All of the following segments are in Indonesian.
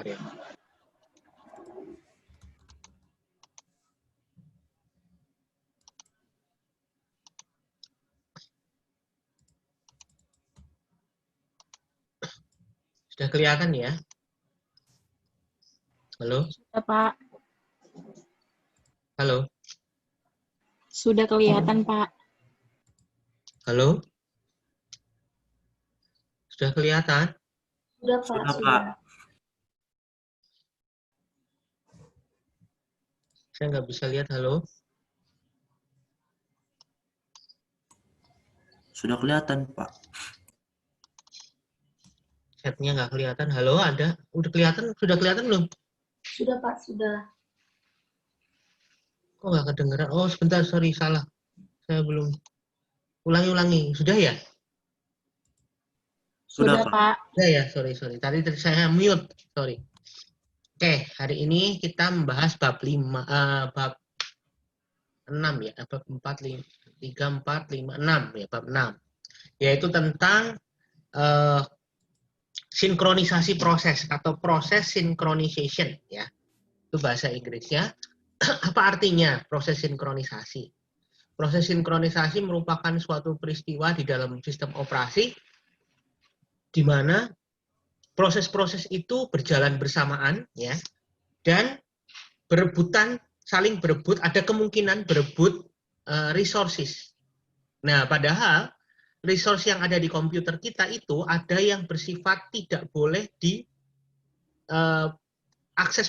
sebentar ya. Sudah kelihatan ya? Halo? Sudah, Pak. Halo? Sudah kelihatan, Pak. Halo? Sudah kelihatan? Sudah, Pak. Sudah, Sudah. Pak. Saya nggak bisa lihat, halo? Sudah kelihatan, Pak. Chatnya nggak kelihatan. Halo, ada? Udah kelihatan? Sudah kelihatan belum? Sudah, Pak. Sudah. Kok nggak kedengeran? Oh, sebentar, sorry, salah. Saya belum. Ulangi-ulangi. Sudah ya? Sudah, Pak. Pak. Sudah ya, sorry. Tadi saya mute, sorry. Oke, hari ini kita membahas bab 5, bab 6 ya, bab 4, 3, 4, 5, 6 ya, bab 6. Yaitu tentang sinkronisasi proses atau proses synchronization ya. Itu bahasa Inggrisnya. Apa artinya proses sinkronisasi? Proses sinkronisasi merupakan suatu peristiwa di dalam sistem operasi di mana proses-proses itu berjalan bersamaan ya dan saling berebut, ada kemungkinan berebut resources. Nah, padahal resource yang ada di komputer kita itu ada yang bersifat tidak boleh diakses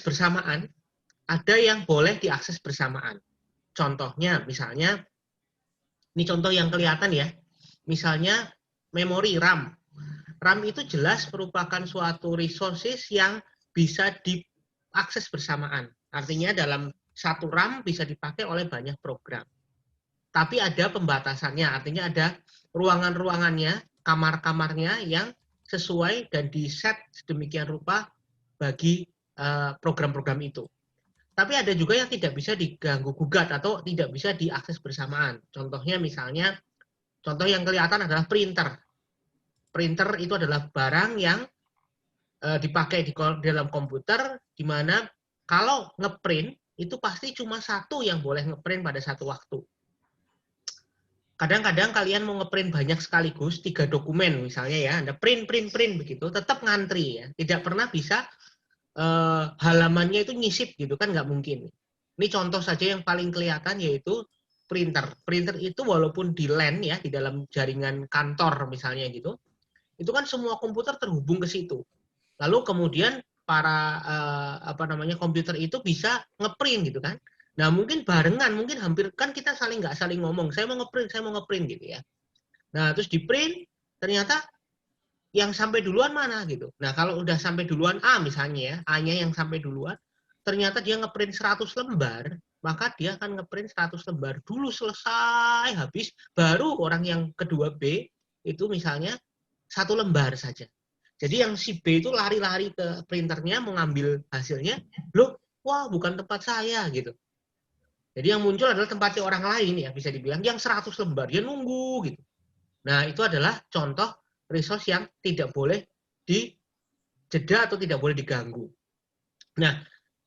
bersamaan, ada yang boleh diakses bersamaan. Contohnya, misalnya, ini contoh yang kelihatan ya, misalnya memori RAM. RAM itu jelas merupakan suatu resources yang bisa diakses bersamaan. Artinya dalam satu RAM bisa dipakai oleh banyak program. Tapi ada pembatasannya, artinya ada ruangan-ruangannya, kamar-kamarnya yang sesuai dan di-set sedemikian rupa bagi program-program itu. Tapi ada juga yang tidak bisa diganggu-gugat atau tidak bisa diakses bersamaan. Contohnya misalnya, contoh yang kelihatan adalah printer. Printer itu adalah barang yang dipakai di dalam komputer, di mana kalau ngeprint, itu pasti cuma satu yang boleh ngeprint pada satu waktu. Kadang-kadang kalian mau ngeprint banyak sekaligus, 3 dokumen misalnya ya, Anda print begitu, tetap ngantri ya. Tidak pernah bisa halamannya itu nyisip gitu kan, nggak mungkin. Ini contoh saja yang paling kelihatan yaitu printer. Printer itu walaupun di LAN ya, di dalam jaringan kantor misalnya gitu, itu kan semua komputer terhubung ke situ. Lalu kemudian para komputer itu bisa ngeprint gitu kan. Nah, mungkin barengan, mungkin hampir kan kita nggak saling ngomong, saya mau ngeprint gitu ya. Nah, terus di print ternyata yang sampai duluan mana gitu. Nah, kalau udah sampai duluan A misalnya ya, A-nya yang sampai duluan, ternyata dia ngeprint 100 lembar, maka dia akan ngeprint 100 lembar dulu selesai habis, baru orang yang kedua B itu misalnya 1 lembar saja. Jadi yang si B itu lari-lari ke printernya mengambil hasilnya, loh, wah bukan tempat saya gitu. Jadi yang muncul adalah tempatnya orang lain ya, bisa dibilang yang 100 lembar, dia nunggu gitu. Nah, itu adalah contoh resource yang tidak boleh dijeda atau tidak boleh diganggu. Nah,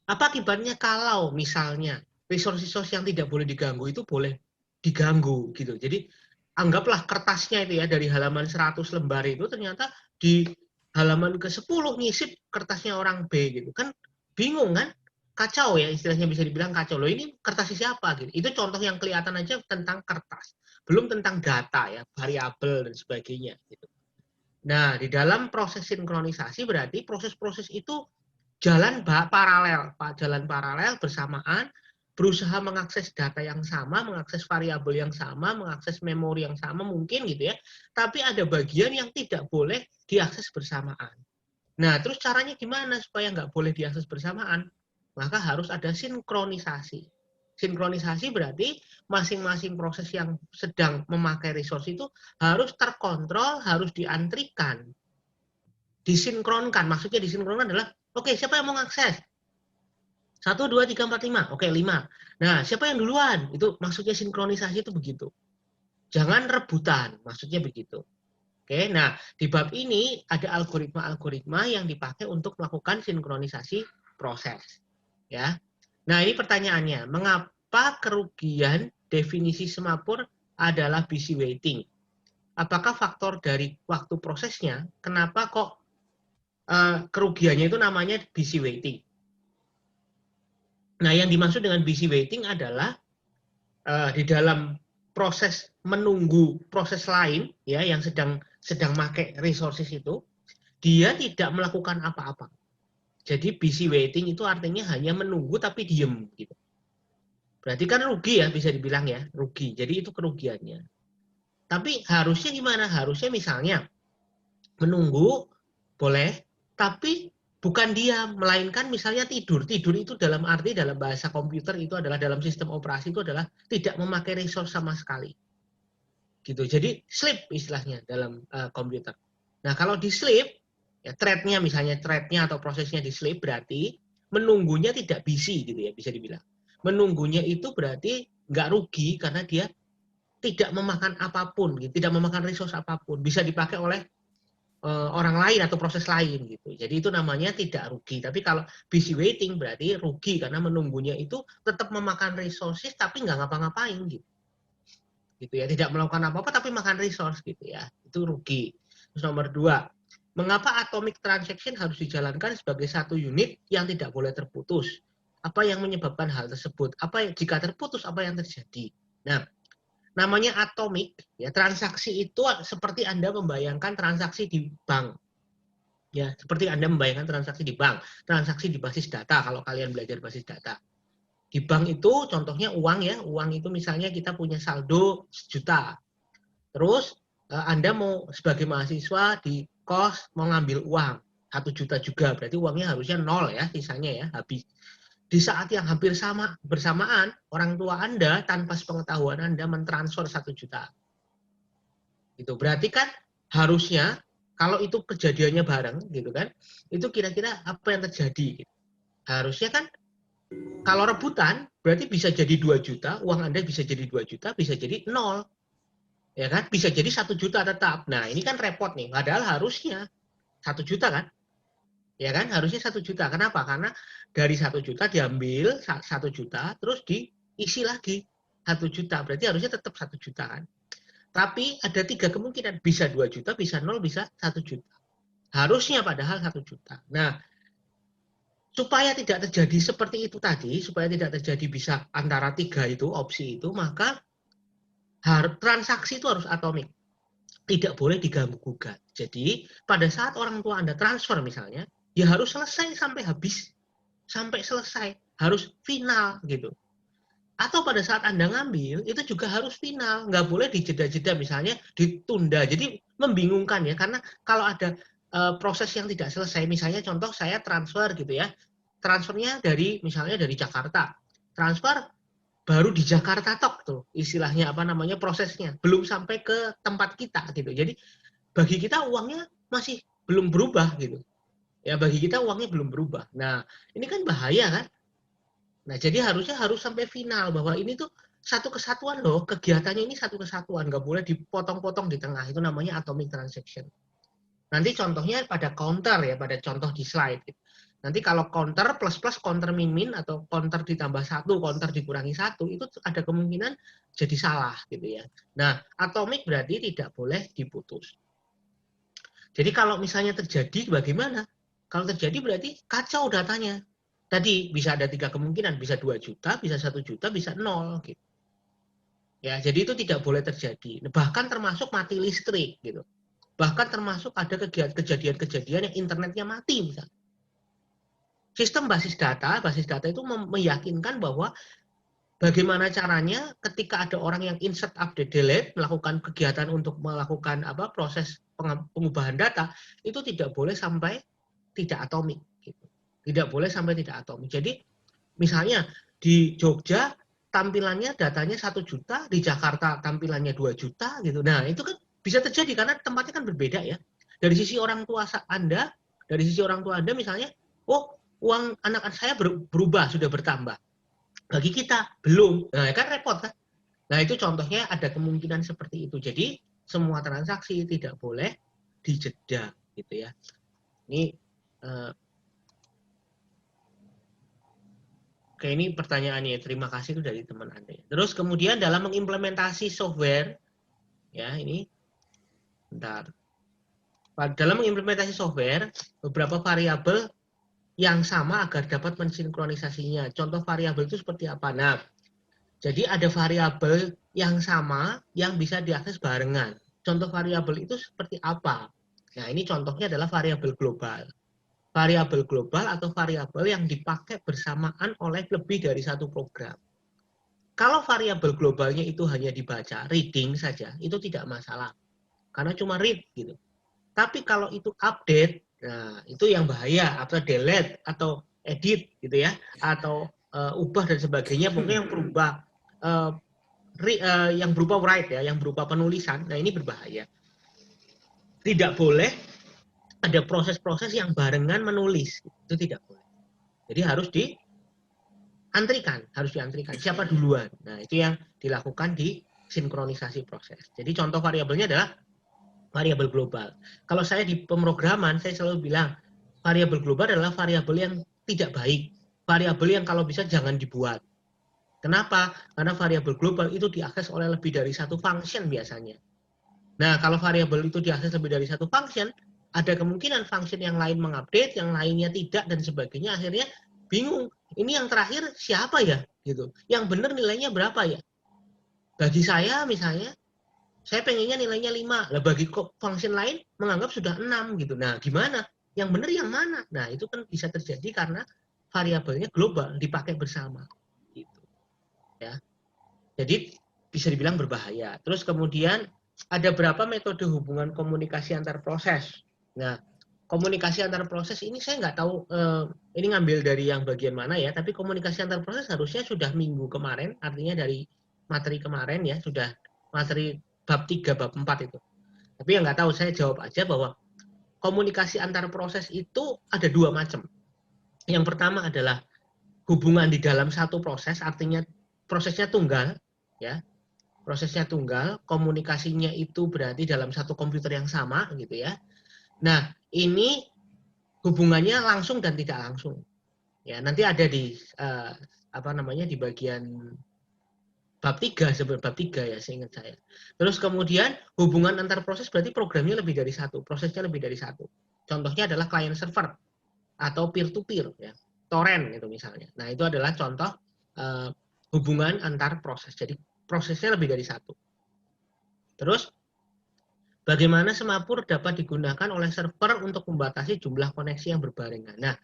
apa akibatnya kalau misalnya resource-resource yang tidak boleh diganggu itu boleh diganggu gitu. Jadi anggaplah kertasnya itu ya, dari halaman 100 lembar itu ternyata di halaman ke-10 nyisip kertasnya orang B gitu. Kan bingung kan? Kacau ya, istilahnya bisa dibilang kacau. Loh, ini kertasnya siapa gitu. Itu contoh yang kelihatan aja tentang kertas. Belum tentang data ya, variabel dan sebagainya gitu. Nah, di dalam proses sinkronisasi berarti proses-proses itu jalan paralel bersamaan, berusaha mengakses data yang sama, mengakses variabel yang sama, mengakses memori yang sama mungkin gitu ya. Tapi ada bagian yang tidak boleh diakses bersamaan. Nah, terus caranya gimana supaya nggak boleh diakses bersamaan? Maka harus ada sinkronisasi. Sinkronisasi berarti masing-masing proses yang sedang memakai resource itu harus terkontrol, harus diantrikan, disinkronkan. Maksudnya disinkronkan adalah, oke, siapa yang mau mengakses? 1, 2, 3, 4, 5. Oke, 5. Nah, siapa yang duluan? Itu maksudnya sinkronisasi itu begitu. Jangan rebutan, maksudnya begitu. Oke, nah di bab ini ada algoritma-algoritma yang dipakai untuk melakukan sinkronisasi proses. Ya, nah ini pertanyaannya, mengapa kerugian definisi semapur adalah busy waiting? Apakah faktor dari waktu prosesnya? Kenapa kok kerugiannya itu namanya busy waiting? Nah, yang dimaksud dengan busy waiting adalah di dalam proses menunggu proses lain ya yang sedang pakai resources itu, dia tidak melakukan apa-apa. Jadi busy waiting itu artinya hanya menunggu tapi diem gitu. Berarti kan rugi ya, bisa dibilang ya, rugi. Jadi itu kerugiannya. Tapi harusnya gimana? Harusnya misalnya menunggu boleh, tapi bukan diam, melainkan misalnya tidur. Tidur itu dalam arti dalam bahasa komputer itu adalah dalam sistem operasi itu adalah tidak memakai resource sama sekali. Gitu. Jadi sleep istilahnya dalam komputer. Nah, kalau di sleep, ya thread-nya misalnya thread-nya atau prosesnya di sleep berarti menunggunya tidak busy gitu ya, bisa dibilang. Menunggunya itu berarti nggak rugi karena dia tidak memakan apapun, gitu, tidak memakan resource apapun, bisa dipakai oleh orang lain atau proses lain gitu. Jadi itu namanya tidak rugi. Tapi kalau busy waiting berarti rugi karena menunggunya itu tetap memakan resources tapi nggak ngapa-ngapain gitu. Gitu ya, tidak melakukan apa-apa tapi makan resource gitu ya. Itu rugi. Terus nomor 2, mengapa atomic transaction harus dijalankan sebagai satu unit yang tidak boleh terputus? Apa yang menyebabkan hal tersebut? Jika terputus apa yang terjadi? Nah, namanya atomic ya, transaksi itu seperti Anda membayangkan transaksi di bank. Ya, seperti Anda membayangkan transaksi di bank, transaksi di basis data kalau kalian belajar basis data. Di bank itu contohnya uang ya, uang itu misalnya kita punya saldo 1 juta. Terus Anda mau sebagai mahasiswa di kos mau ngambil uang 1 juta juga, berarti uangnya harusnya 0 ya, sisanya ya, habis. Di saat yang hampir bersamaan, orang tua Anda tanpa sepengetahuan Anda mentransfer 1 juta. Gitu. Berarti kan harusnya kalau itu kejadiannya bareng gitu kan, itu kira-kira apa yang terjadi? Harusnya kan kalau rebutan berarti bisa jadi 2 juta, uang Anda bisa jadi 2 juta, bisa jadi 0. Ya kan? Bisa jadi 1 juta tetap. Nah, ini kan repot nih. Padahal harusnya 1 juta kan? Ya kan? Harusnya 1 juta. Kenapa? Karena dari 1 juta diambil 1 juta, terus diisi lagi 1 juta. Berarti harusnya tetap 1 juta kan? Tapi ada 3 kemungkinan. Bisa 2 juta, bisa 0, bisa 1 juta. Harusnya padahal 1 juta. Nah, supaya tidak terjadi seperti itu tadi, supaya tidak terjadi bisa antara 3 itu, opsi itu, maka transaksi itu harus atomik. Tidak boleh diganggu-gugat. Jadi, pada saat orang tua Anda transfer misalnya, ya harus selesai sampai habis. Sampai selesai. Harus final gitu. Atau pada saat Anda ngambil, itu juga harus final. Nggak boleh dijeda-jeda misalnya, ditunda. Jadi membingungkan ya, karena kalau ada proses yang tidak selesai, misalnya contoh saya transfer gitu ya, transfernya misalnya dari Jakarta. Transfer baru di Jakarta tok tuh istilahnya apa namanya prosesnya. Belum sampai ke tempat kita gitu. Jadi bagi kita uangnya masih belum berubah gitu. Ya bagi kita uangnya belum berubah. Nah, ini kan bahaya kan? Nah, jadi harusnya harus sampai final bahwa ini tuh satu kesatuan loh, kegiatannya ini satu kesatuan, nggak boleh dipotong-potong di tengah. Itu namanya atomic transaction. Nanti contohnya pada counter ya, pada contoh di slide. Nanti kalau counter plus-plus, counter min-min, atau counter ditambah 1, counter dikurangi 1, itu ada kemungkinan jadi salah gitu ya. Nah, atomic berarti tidak boleh diputus. Jadi kalau misalnya terjadi bagaimana? Kalau terjadi berarti kacau datanya. Tadi bisa ada 3 kemungkinan, bisa 2 juta, bisa 1 juta, bisa 0 gitu. Ya, jadi itu tidak boleh terjadi. Bahkan termasuk mati listrik gitu. Bahkan termasuk ada kejadian-kejadian yang internetnya mati misalnya. Sistem basis data itu meyakinkan bahwa bagaimana caranya ketika ada orang yang insert update delete melakukan kegiatan untuk melakukan proses pengubahan data itu tidak boleh sampai tidak atomik gitu. Tidak boleh sampai tidak atomik. Jadi misalnya di Jogja tampilannya datanya 1 juta, di Jakarta tampilannya 2 juta gitu. Nah, itu kan bisa terjadi karena tempatnya kan berbeda ya. Dari sisi orang tua Anda, misalnya, oh, uang anak saya berubah, sudah bertambah. Bagi kita belum. Nah, kan repot kan? Nah, itu contohnya ada kemungkinan seperti itu. Jadi semua transaksi, tidak boleh dijeda gitu ya. Ini oke, ini pertanyaannya. Terima kasih itu dari teman Anda. Terus kemudian dalam mengimplementasi software, ya ini, bentar. Dalam mengimplementasi software, beberapa variabel yang sama agar dapat mensinkronisasinya. Contoh variabel itu seperti apa? Nah, jadi ada variabel yang sama yang bisa diakses barengan. Contoh variabel itu seperti apa? Nah, ini contohnya adalah variabel global. Variabel global atau variabel yang dipakai bersamaan oleh lebih dari satu program. Kalau variabel globalnya itu hanya dibaca, reading saja, itu tidak masalah. Karena cuma read gitu. Tapi kalau itu update, nah itu yang bahaya, atau delete, atau edit gitu ya, atau ubah dan sebagainya, pokoknya yang berubah yang berupa write ya, yang berupa penulisan. Nah ini berbahaya. Tidak boleh ada proses-proses yang barengan menulis, itu tidak boleh. Jadi harus diantrikan. Siapa duluan? Nah itu yang dilakukan di sinkronisasi proses. Jadi contoh variabelnya adalah variabel global. Kalau saya di pemrograman, saya selalu bilang variabel global adalah variabel yang tidak baik. Variabel yang kalau bisa jangan dibuat. Kenapa? Karena variabel global itu diakses oleh lebih dari satu function biasanya. Nah, kalau variabel itu diakses lebih dari satu function, ada kemungkinan function yang lain mengupdate, yang lainnya tidak, dan sebagainya. Akhirnya bingung. Ini yang terakhir siapa ya? Gitu. Yang benar nilainya berapa ya? Bagi saya misalnya, saya pengennya nilainya 5. Lah bagi function lain menganggap sudah 6 gitu. Nah, gimana? Yang benar yang mana? Nah, itu kan bisa terjadi karena variabelnya global, dipakai bersama. Gitu. Ya. Jadi bisa dibilang berbahaya. Terus kemudian ada berapa metode hubungan komunikasi antar proses. Nah, komunikasi antar proses ini saya nggak tahu ini ngambil dari yang bagian mana ya, tapi komunikasi antar proses harusnya sudah minggu kemarin, artinya dari materi kemarin ya, sudah materi bab 3, bab 4 itu. Tapi yang nggak tahu, saya jawab aja bahwa komunikasi antar proses itu ada dua macam. Yang pertama adalah hubungan di dalam satu proses, artinya prosesnya tunggal, ya. Prosesnya tunggal, komunikasinya itu berarti dalam satu komputer yang sama gitu ya. Nah, ini hubungannya langsung dan tidak langsung. Ya, nanti ada di di bagian bab 3 sebelum bab 3 ya, seingat saya. Terus kemudian hubungan antar proses berarti programnya lebih dari satu, prosesnya lebih dari satu. Contohnya adalah client server atau peer to peer ya. Torrent itu misalnya. Nah, itu adalah contoh hubungan antar proses. Jadi prosesnya lebih dari satu. Terus bagaimana semapur dapat digunakan oleh server untuk membatasi jumlah koneksi yang berbarengan. Nah,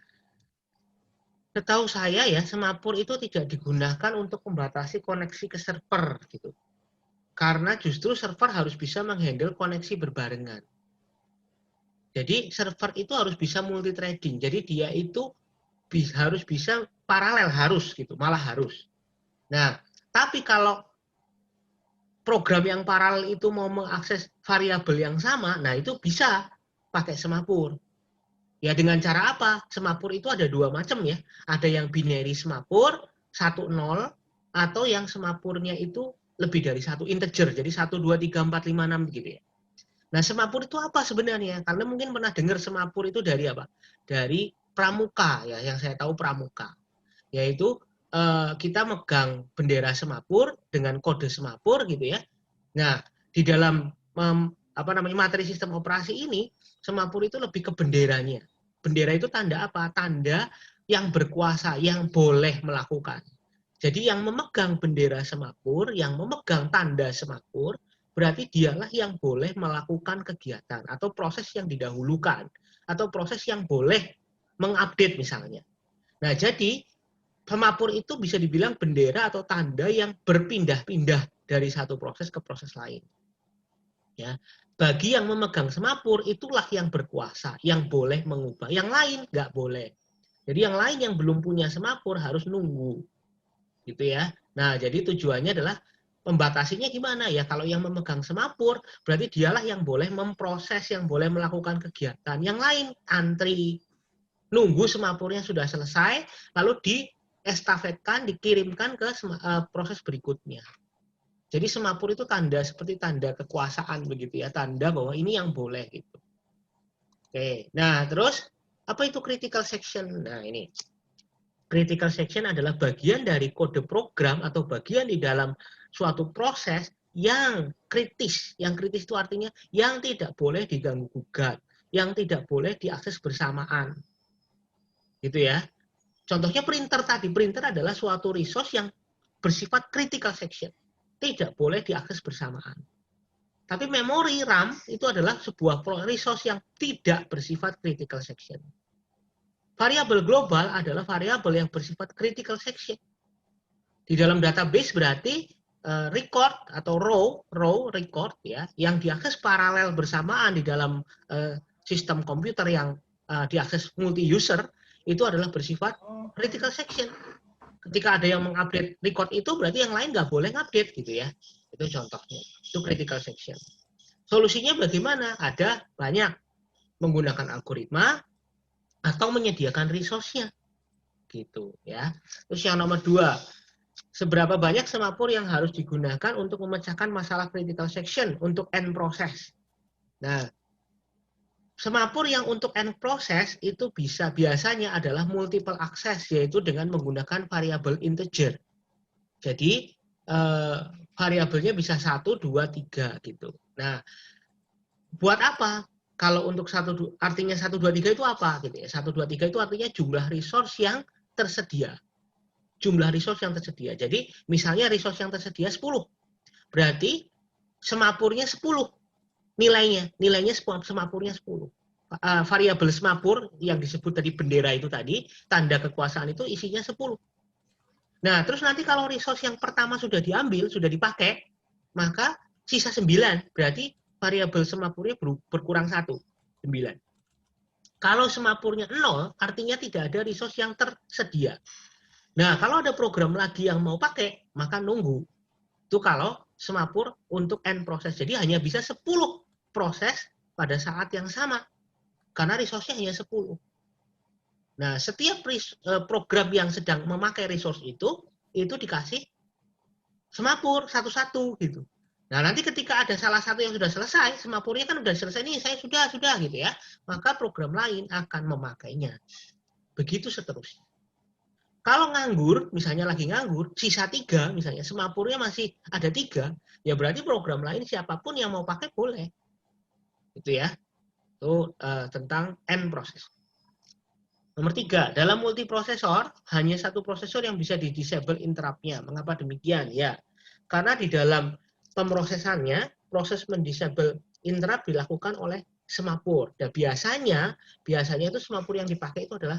setahu saya ya, semapur itu tidak digunakan untuk membatasi koneksi ke server gitu. Karena justru server harus bisa menghandle koneksi berbarengan. Jadi server itu harus bisa multi threading. Jadi dia itu harus bisa paralel, harus gitu, malah harus. Nah, tapi kalau program yang paralel itu mau mengakses variabel yang sama, nah itu bisa pakai semapur. Ya dengan cara apa? Semapur itu ada dua macam ya. Ada yang binary semapur, 1, 0, atau yang semapurnya itu lebih dari satu integer. Jadi 1, 2, 3, 4, 5, 6 gitu ya. Nah semapur itu apa sebenarnya? Karena mungkin pernah dengar semapur itu dari apa? Dari pramuka ya, yang saya tahu pramuka. Yaitu kita megang bendera semapur dengan kode semapur gitu ya. Nah, di dalam materi sistem operasi ini, semapur itu lebih ke benderanya. Bendera itu tanda apa? Tanda yang berkuasa, yang boleh melakukan. Jadi yang memegang bendera semapur, yang memegang tanda semapur, berarti dialah yang boleh melakukan kegiatan atau proses yang didahulukan atau proses yang boleh mengupdate misalnya. Nah, jadi semapur itu bisa dibilang bendera atau tanda yang berpindah-pindah dari satu proses ke proses lain. Ya, bagi yang memegang semapur itulah yang berkuasa, yang boleh mengubah. Yang lain nggak boleh. Jadi yang lain yang belum punya semapur harus nunggu, gitu ya. Nah, jadi tujuannya adalah pembatasinya gimana ya? Kalau yang memegang semapur berarti dialah yang boleh memproses, yang boleh melakukan kegiatan. Yang lain antri, nunggu semapurnya sudah selesai, lalu diestafetkan, dikirimkan ke proses berikutnya. Jadi semapur itu tanda seperti tanda kekuasaan begitu ya, tanda bahwa ini yang boleh gitu. Oke, nah terus apa itu critical section? Nah ini, critical section adalah bagian dari kode program atau bagian di dalam suatu proses yang kritis. Yang kritis itu artinya yang tidak boleh diganggu gugat, yang tidak boleh diakses bersamaan. Gitu ya. Contohnya printer tadi, printer adalah suatu resource yang bersifat critical section. Tidak boleh diakses bersamaan. Tapi memori RAM itu adalah sebuah resource yang tidak bersifat critical section. Variabel global adalah variabel yang bersifat critical section. Di dalam database berarti record atau row record ya, yang diakses paralel bersamaan di dalam sistem komputer yang diakses multi user itu adalah bersifat critical section. Ketika ada yang mengupdate record itu berarti yang lain nggak boleh ngupdate gitu ya. Itu contohnya. Itu critical section. Solusinya bagaimana? Ada banyak. Menggunakan algoritma atau menyediakan resource-nya. Gitu ya. Terus yang nomor 2, seberapa banyak semapur yang harus digunakan untuk memecahkan masalah critical section untuk end process. Nah, semapur yang untuk end process itu biasanya adalah multiple access, yaitu dengan menggunakan variabel integer. Jadi variabelnya bisa 1, 2, 3 gitu. Nah, buat apa? Kalau untuk artinya 1, 2, 3 itu apa gitu ya? 1, 2, 3 itu artinya jumlah resource yang tersedia. Jumlah resource yang tersedia. Jadi misalnya resource yang tersedia 10. Berarti semapurnya 10 nilainya. Nilainya semapurnya 10. Variabel semapur yang disebut tadi bendera itu tadi, tanda kekuasaan itu isinya 10. Nah, terus nanti kalau resource yang pertama sudah diambil, sudah dipakai, maka sisa 9. Berarti variabel semapurnya berkurang 1, 9. Kalau semapurnya 0, artinya tidak ada resource yang tersedia. Nah, kalau ada program lagi yang mau pakai, maka nunggu. Itu kalau semapur untuk end proses. Jadi hanya bisa 10 proses pada saat yang sama. Karena resource-nya hanya 10. Nah, setiap program yang sedang memakai resource itu dikasih semapur satu-satu gitu. Nah, nanti ketika ada salah satu yang sudah selesai, semapurnya kan sudah selesai nih, saya sudah gitu ya. Maka program lain akan memakainya. Begitu seterusnya. Kalau nganggur, misalnya lagi nganggur, sisa 3, misalnya semapurnya masih ada 3, ya berarti program lain siapapun yang mau pakai boleh. Gitu ya. Itu tentang end process. Nomor 3, dalam multiprosesor, hanya satu prosesor yang bisa di-disable interrupt-nya. Mengapa demikian? Ya, karena di dalam pemrosesannya, proses mendisable interrupt dilakukan oleh semapur. Dan biasanya itu semapur yang dipakai itu adalah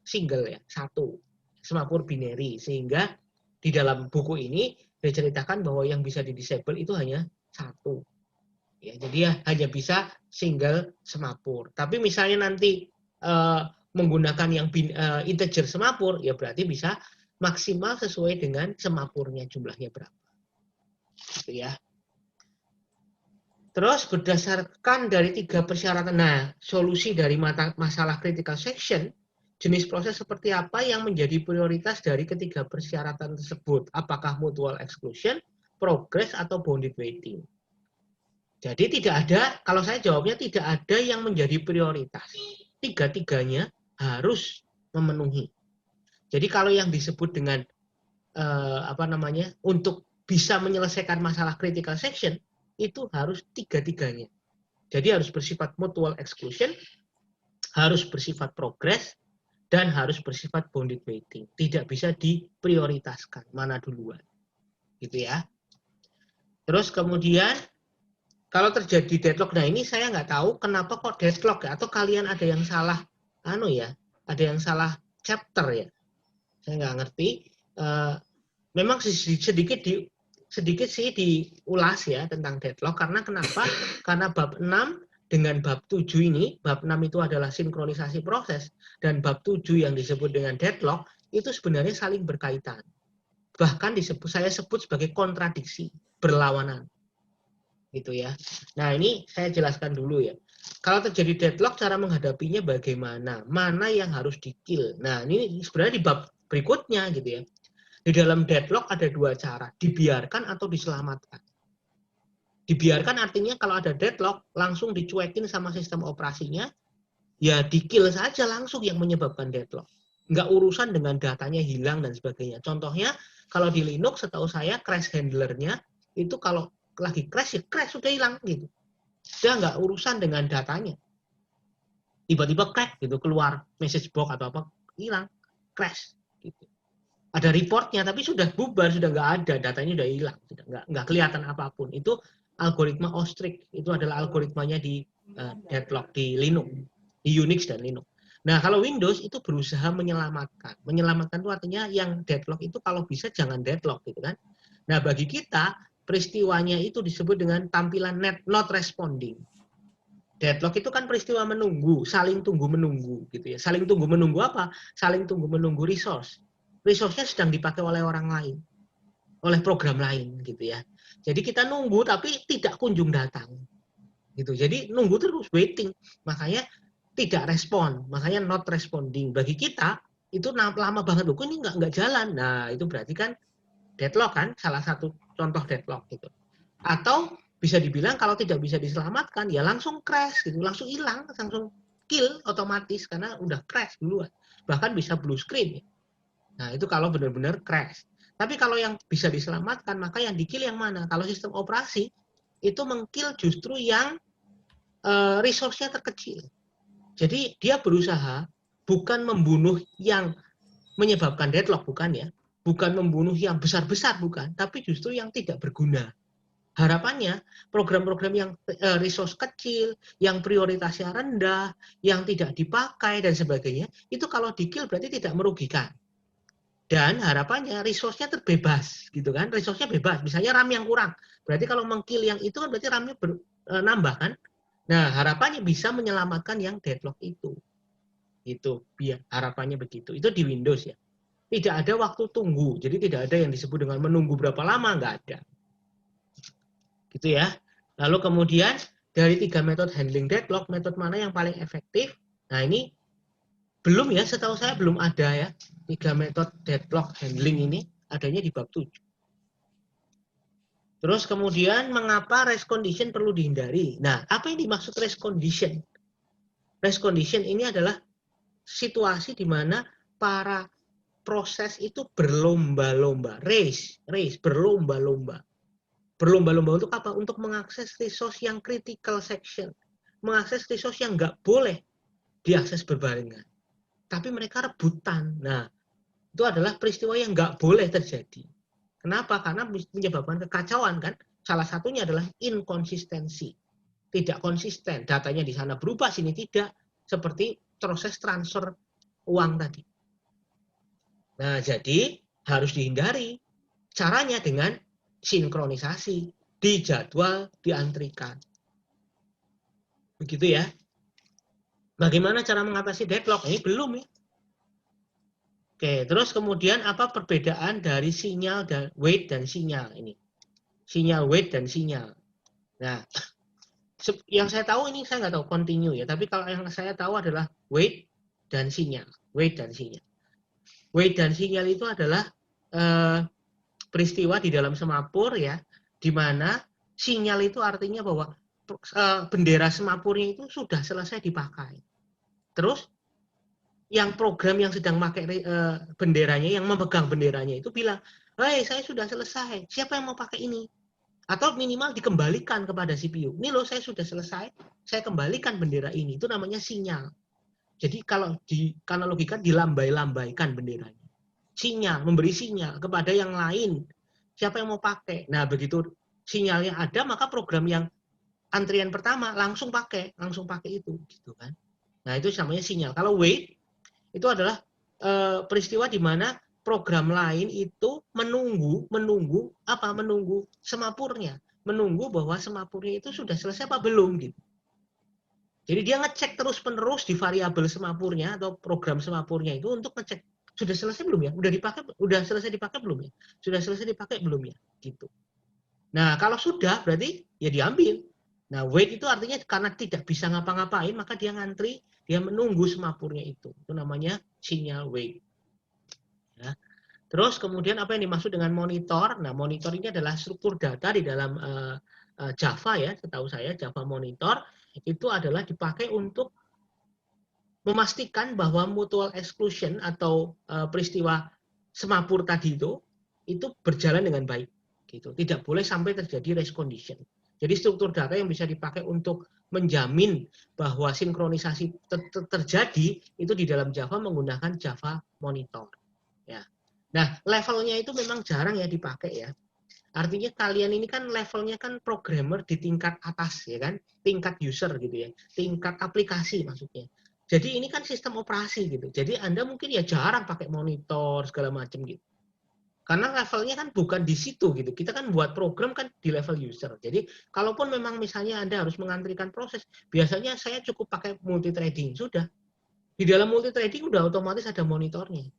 single ya, satu. Semapur binary. Sehingga di dalam buku ini diceritakan bahwa yang bisa di-disable itu hanya satu. Ya, jadi ya hanya bisa single semapur. Tapi misalnya nanti menggunakan yang integer semapur, ya berarti bisa maksimal sesuai dengan semapurnya jumlahnya berapa. Gitu ya. Terus berdasarkan dari 3 persyaratan, nah solusi dari masalah critical section, jenis proses seperti apa yang menjadi prioritas dari ketiga persyaratan tersebut? Apakah mutual exclusion, progress, atau bounded waiting? Jadi tidak ada, kalau saya jawabnya tidak ada yang menjadi prioritas. Tiga-tiganya harus memenuhi. Jadi kalau yang disebut dengan untuk bisa menyelesaikan masalah critical section itu harus tiga-tiganya. Jadi harus bersifat mutual exclusion, harus bersifat progress, dan harus bersifat bounded waiting. Tidak bisa diprioritaskan mana duluan, gitu ya. Terus kemudian kalau terjadi deadlock, nah ini saya nggak tahu kenapa kok deadlock ya, atau kalian ada yang salah, ada yang salah chapter ya, saya nggak ngerti. Memang sedikit sih diulas ya tentang deadlock, karena kenapa? Karena bab 6 dengan bab 7 ini, bab 6 itu adalah sinkronisasi proses, dan bab 7 yang disebut dengan deadlock, itu sebenarnya saling berkaitan. Bahkan saya sebut sebagai kontradiksi, berlawanan. Gitu ya. Nah, ini saya jelaskan dulu ya. Kalau terjadi deadlock, cara menghadapinya bagaimana? Mana yang harus di-kill? Nah, ini sebenarnya di bab berikutnya gitu ya. Di Di dalam deadlock ada dua cara, dibiarkan atau diselamatkan. Dibiarkan artinya kalau ada deadlock, langsung dicuekin sama sistem operasinya, ya di-kill saja langsung yang menyebabkan deadlock. Nggak urusan dengan datanya hilang dan sebagainya. Contohnya, kalau di Linux, setahu saya, crash handlernya, itu kalau lagi crash, ya crash, sudah hilang gitu. Dia nggak urusan dengan datanya. Tiba-tiba crack gitu, keluar message box atau apa, hilang, crash. Gitu. Ada reportnya, tapi sudah bubar, sudah nggak ada, datanya sudah hilang, sudah nggak kelihatan apapun. Itu algoritma ostrich, itu adalah algoritmanya di deadlock di Linux, di Unix dan Linux. Nah, kalau Windows itu berusaha menyelamatkan. Menyelamatkan itu artinya yang deadlock itu kalau bisa jangan deadlock gitu kan. Nah, bagi kita peristiwanya itu disebut dengan tampilan not responding. Deadlock itu kan peristiwa menunggu, saling tunggu menunggu gitu ya. Saling tunggu menunggu apa? Saling tunggu menunggu resource. Resource-nya sedang dipakai oleh orang lain, oleh program lain gitu ya. Jadi kita nunggu tapi tidak kunjung datang. Gitu. Jadi nunggu terus, waiting. Makanya tidak respon, makanya not responding. Bagi kita itu lama banget loh, ini nggak jalan. Nah, itu berarti kan deadlock kan, salah satu contoh deadlock gitu. Atau bisa dibilang kalau tidak bisa diselamatkan ya langsung crash gitu, langsung hilang, langsung kill otomatis karena udah crash duluan. Bahkan bisa blue screen. Nah, itu kalau benar-benar crash. Tapi kalau yang bisa diselamatkan, maka yang di-kill yang mana? Kalau sistem operasi itu meng-kill justru yang resource-nya terkecil. Jadi dia berusaha bukan membunuh yang menyebabkan deadlock, bukan ya. Bukan membunuh yang besar-besar, bukan. Tapi justru yang tidak berguna. Harapannya program-program yang resource kecil, yang prioritasnya rendah, yang tidak dipakai dan sebagainya, itu kalau di-kill berarti tidak merugikan. Dan harapannya resource-nya terbebas, gitu kan? Resource-nya bebas. Misalnya RAM yang kurang. Berarti kalau meng-kill yang itu kan berarti RAM-nya nambah kan? Nah, harapannya bisa menyelamatkan yang deadlock itu. Itu biar harapannya begitu. Itu di Windows ya. Tidak ada waktu tunggu. Jadi tidak ada yang disebut dengan menunggu berapa lama, nggak ada. Gitu ya. Lalu kemudian dari 3 metode handling deadlock, metode mana yang paling efektif? Nah, ini belum ya, setahu saya belum ada ya. 3 metode deadlock handling ini adanya di bab 7. Terus kemudian mengapa race condition perlu dihindari? Nah, apa yang dimaksud race condition? Race condition ini adalah situasi di mana para proses itu berlomba-lomba, race, berlomba-lomba. Berlomba-lomba untuk apa? Untuk mengakses resource yang critical section. Mengakses resource yang nggak boleh diakses berbarengan. Tapi mereka rebutan. Nah, itu adalah peristiwa yang nggak boleh terjadi. Kenapa? Karena menyebabkan kekacauan kan. Salah satunya adalah inkonsistensi. Tidak konsisten. Datanya di sana berubah, sini tidak. Seperti proses transfer uang tadi. Nah, jadi harus dihindari. Caranya dengan sinkronisasi. Dijadwal, diantrikan. Begitu ya. Bagaimana cara mengatasi deadlock? Ini belum ya. Oke, terus kemudian apa perbedaan dari sinyal dan wait dan sinyal ini? Sinyal, wait, dan sinyal. Nah, yang saya tahu ini saya nggak tahu continue ya, tapi kalau yang saya tahu adalah wait dan sinyal. Wait dan sinyal. Wait dan sinyal itu adalah peristiwa di dalam semapur ya, di mana sinyal itu artinya bahwa bendera semapurnya itu sudah selesai dipakai. Terus yang program yang sedang pakai benderanya, yang memegang benderanya itu bilang, "Hei, saya sudah selesai. Siapa yang mau pakai ini?" Atau minimal dikembalikan kepada CPU. Ini loh, saya sudah selesai. Saya kembalikan bendera ini. Itu namanya sinyal. Jadi kalau dianalogikan dilambai-lambaikan benderanya. Sinyal, memberi sinyal kepada yang lain. Siapa yang mau pakai? Nah, begitu sinyalnya ada, maka program yang antrian pertama langsung pakai itu, gitu kan. Nah, itu namanya sinyal. Kalau wait itu adalah peristiwa di mana program lain itu menunggu semapurnya, menunggu bahwa semapurnya itu sudah selesai apa belum gitu. Jadi dia ngecek terus-menerus di variabel semapurnya atau program semapurnya itu untuk ngecek sudah selesai belum ya, udah selesai dipakai belum ya, sudah selesai dipakai belum ya, gitu. Nah, kalau sudah berarti ya diambil. Nah, wait itu artinya karena tidak bisa ngapa-ngapain, maka dia ngantri, dia menunggu semapurnya itu. Itu namanya sinyal wait. Ya. Terus kemudian apa yang dimaksud dengan monitor? Nah, monitor ini adalah struktur data di dalam Java ya, setahu saya Java monitor itu adalah dipakai untuk memastikan bahwa mutual exclusion atau peristiwa semapur tadi itu berjalan dengan baik. Gitu. Tidak boleh sampai terjadi race condition. Jadi struktur data yang bisa dipakai untuk menjamin bahwa sinkronisasi terjadi itu di dalam Java menggunakan Java monitor. Ya. Nah, levelnya itu memang jarang ya dipakai ya. Artinya kalian ini kan levelnya kan programmer di tingkat atas ya kan, tingkat user gitu ya, tingkat aplikasi maksudnya. Jadi ini kan sistem operasi gitu. Jadi Anda mungkin ya jarang pakai monitor segala macam gitu. Karena levelnya kan bukan di situ gitu. Kita kan buat program kan di level user. Jadi kalaupun memang misalnya Anda harus mengantrikan proses, biasanya saya cukup pakai multithreading sudah. Di dalam multithreading udah otomatis ada monitornya.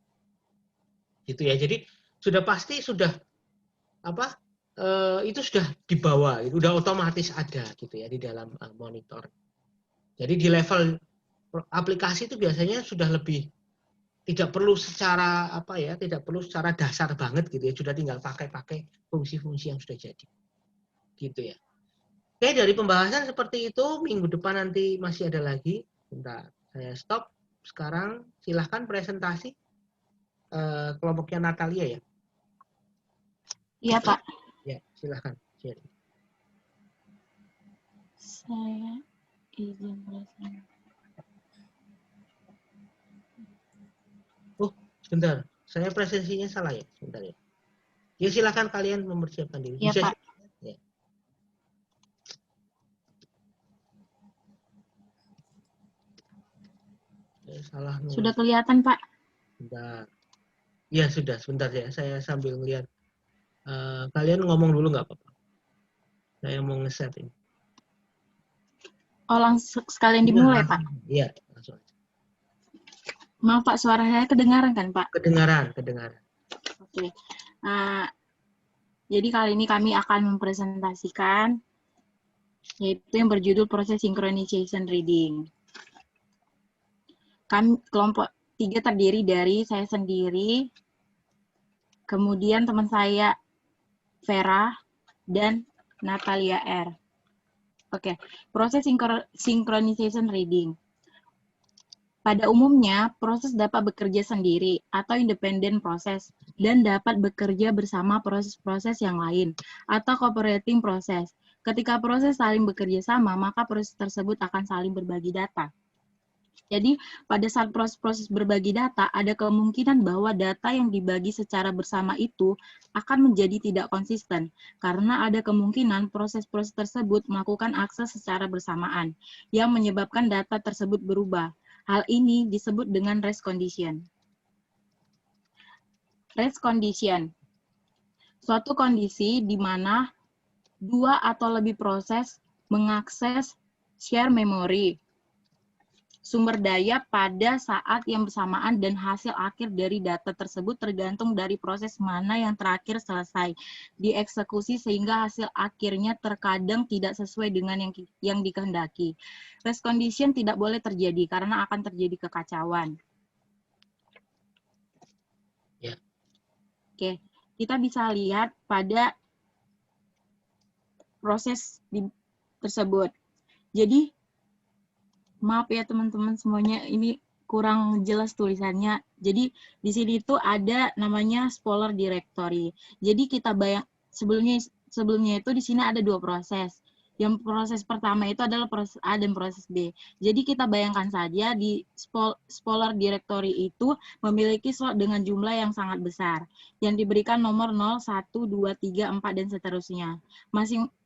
Gitu ya. Jadi sudah pasti sudah apa itu sudah dibawa, itu udah otomatis ada gitu ya di dalam monitor. Jadi di level aplikasi itu biasanya sudah lebih tidak perlu secara apa ya, tidak perlu secara dasar banget gitu ya, sudah tinggal pakai fungsi-fungsi yang sudah jadi. Gitu ya. Oke, dari pembahasan seperti itu, minggu depan nanti masih ada lagi. Bentar, saya stop. Sekarang silahkan presentasi kelompoknya Natalia ya. Iya, Pak. Ya, silahkan. Saya izin presentasi. Oh, sebentar. Saya presentasinya salah ya. Sebentar ya. Ya, silahkan kalian mempersiapkan diri. Iya, Bisa. Pak. Ya. Salah nulis. Sudah kelihatan, Pak? Sebentar. Ya, sudah. Sebentar ya. Saya sambil melihat. Kalian ngomong dulu nggak apa-apa. Saya mau nge-set ini. Oh, langsung sekalian dimulai, Pak? Iya, langsung aja. Maaf, Pak. Suara saya kedengaran kan, Pak? Kedengaran. Oke. Jadi kali ini kami akan mempresentasikan yaitu yang berjudul proses synchronization reading. Kami kelompok 3 terdiri dari saya sendiri, kemudian teman saya Vera, dan Natalia R. Oke, proses synchronization reading. Pada umumnya, proses dapat bekerja sendiri atau independent proses dan dapat bekerja bersama proses-proses yang lain atau cooperating proses. Ketika proses saling bekerja sama, maka proses tersebut akan saling berbagi data. Jadi, pada saat proses-proses berbagi data, ada kemungkinan bahwa data yang dibagi secara bersama itu akan menjadi tidak konsisten, karena ada kemungkinan proses-proses tersebut melakukan akses secara bersamaan, yang menyebabkan data tersebut berubah. Hal ini disebut dengan race condition. Race condition, suatu kondisi di mana dua atau lebih proses mengakses share memory, sumber daya pada saat yang bersamaan dan hasil akhir dari data tersebut tergantung dari proses mana yang terakhir selesai dieksekusi sehingga hasil akhirnya terkadang tidak sesuai dengan yang dikehendaki. Race condition tidak boleh terjadi karena akan terjadi kekacauan. Ya. Oke, kita bisa lihat pada proses tersebut. Jadi maaf ya teman-teman semuanya, ini kurang jelas tulisannya. Jadi di sini itu ada namanya spoiler directory. Jadi kita sebelumnya itu di sini ada dua proses. Yang proses pertama itu adalah proses A dan proses B. Jadi kita bayangkan saja di spoiler directory itu memiliki slot dengan jumlah yang sangat besar, yang diberikan nomor 0, 1, 2, 3, 4, dan seterusnya.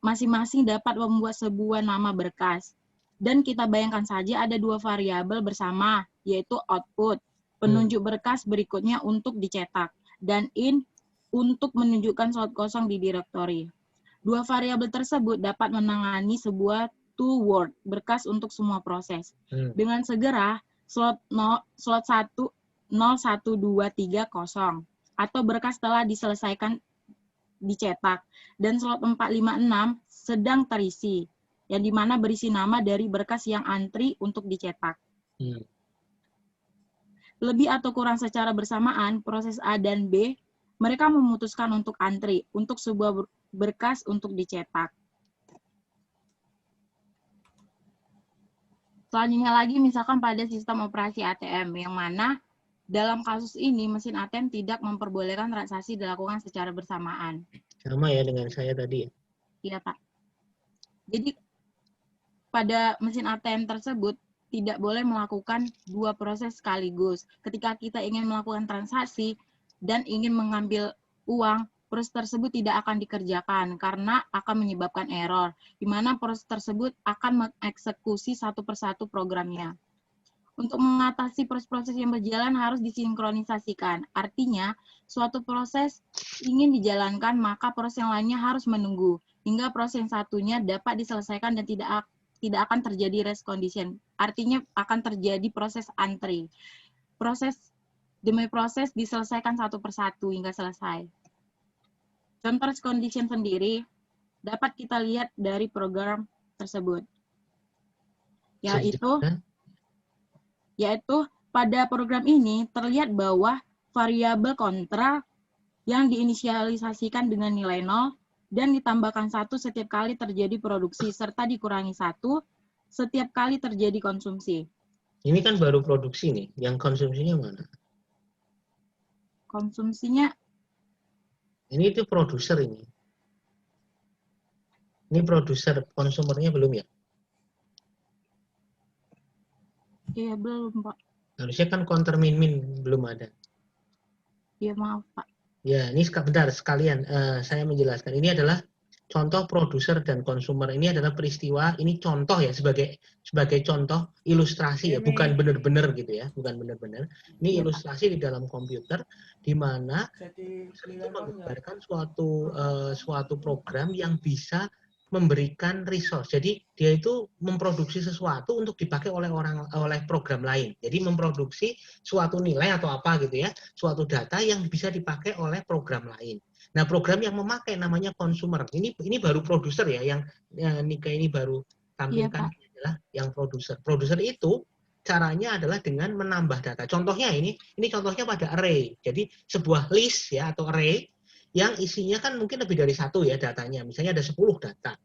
Masing-masing dapat membuat sebuah nama berkas. Dan kita bayangkan saja ada dua variabel bersama, yaitu output, penunjuk berkas berikutnya untuk dicetak, dan in untuk menunjukkan slot kosong di directory. Dua variabel tersebut dapat menangani sebuah tool-word berkas untuk semua proses. Dengan segera, slot 1, 0, 1, 2, 3, kosong, atau berkas telah diselesaikan dicetak, dan slot 4, 5, 6 sedang terisi, yang dimana berisi nama dari berkas yang antri untuk dicetak. Lebih atau kurang secara bersamaan, proses A dan B mereka memutuskan untuk antri untuk sebuah berkas untuk dicetak. Selanjutnya lagi, misalkan pada sistem operasi ATM, yang mana dalam kasus ini mesin ATM tidak memperbolehkan transaksi dilakukan secara bersamaan. Sama ya dengan saya tadi ya? Iya, Pak. Jadi, pada mesin ATM tersebut tidak boleh melakukan dua proses sekaligus. Ketika kita ingin melakukan transaksi dan ingin mengambil uang, proses tersebut tidak akan dikerjakan karena akan menyebabkan error, di mana proses tersebut akan mengeksekusi satu persatu programnya. Untuk mengatasi proses-proses yang berjalan harus disinkronisasikan. Artinya, suatu proses ingin dijalankan, maka proses yang lainnya harus menunggu, hingga proses yang satunya dapat diselesaikan dan tidak akan terjadi race condition. Artinya akan terjadi proses antri. Proses demi proses diselesaikan satu persatu hingga selesai. Contoh race condition sendiri dapat kita lihat dari program tersebut. Yaitu pada program ini terlihat bahwa variabel kontra yang diinisialisasikan dengan nilai 0 dan ditambahkan 1 setiap kali terjadi produksi, serta dikurangi 1 setiap kali terjadi konsumsi. Ini kan baru produksi nih, yang konsumsinya mana? Konsumsinya? Ini itu produser ini. Ini produser, konsumernya belum ya? Iya, belum, Pak. Harusnya kan counter min-min belum ada. Iya, maaf, Pak. Ya, ini bentar sekalian saya menjelaskan. Ini adalah contoh produser dan konsumer. Ini adalah peristiwa, ini contoh ya, sebagai contoh ilustrasi ya, bukan benar-benar gitu ya, bukan benar-benar. Ini ilustrasi di dalam komputer di mana itu menggambarkan suatu program yang bisa memberikan resource. Jadi dia itu memproduksi sesuatu untuk dipakai oleh program lain. Jadi memproduksi suatu nilai atau apa gitu ya, suatu data yang bisa dipakai oleh program lain. Nah, program yang memakai namanya consumer. Ini baru produser ya, yang Nika ini baru tampilkan adalah yang produser. Produser itu caranya adalah dengan menambah data. Contohnya ini contohnya pada array. Jadi sebuah list ya atau array yang isinya kan mungkin lebih dari satu ya datanya. Misalnya ada 10 data.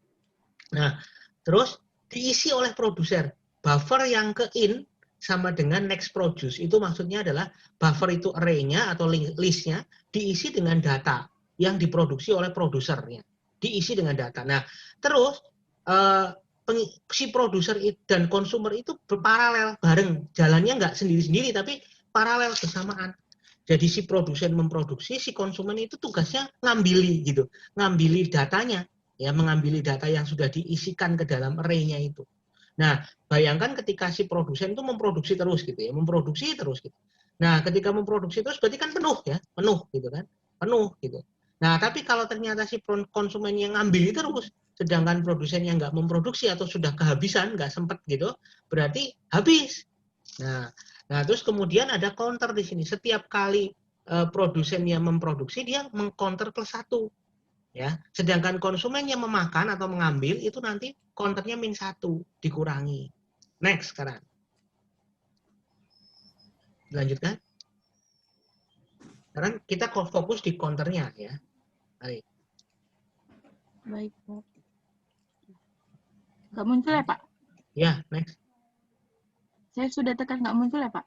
Nah, terus diisi oleh produser. Buffer yang ke in sama dengan next produce. Itu maksudnya adalah buffer itu array-nya atau list-nya diisi dengan data yang diproduksi oleh produsernya. Diisi dengan data. Nah, terus si produser dan konsumer itu berparalel bareng. Jalannya nggak sendiri-sendiri, tapi paralel bersamaan. Jadi si produsen memproduksi, si konsumen itu tugasnya ngambili gitu, ngambili datanya, ya mengambili data yang sudah diisikan ke dalam array-nya itu. Nah, bayangkan ketika si produsen itu memproduksi terus gitu ya, memproduksi terus gitu. Nah, ketika memproduksi terus berarti kan penuh ya, penuh gitu kan, penuh gitu. Nah, tapi kalau ternyata si konsumen yang ngambil terus, sedangkan produsen yang nggak memproduksi atau sudah kehabisan, nggak sempat gitu, berarti habis. Nah, terus kemudian ada counter di sini. Setiap kali produsen yang memproduksi, dia mengcounter plus 1. Ya. Sedangkan konsumen yang memakan atau mengambil, itu nanti counternya min 1, dikurangi. Next sekarang. Lanjutkan. Sekarang kita fokus di counternya ya. Baik. Baik, Pak. Nggak muncul ya, Pak? Ya, next. Saya sudah tekan nggak muncul ya, Pak?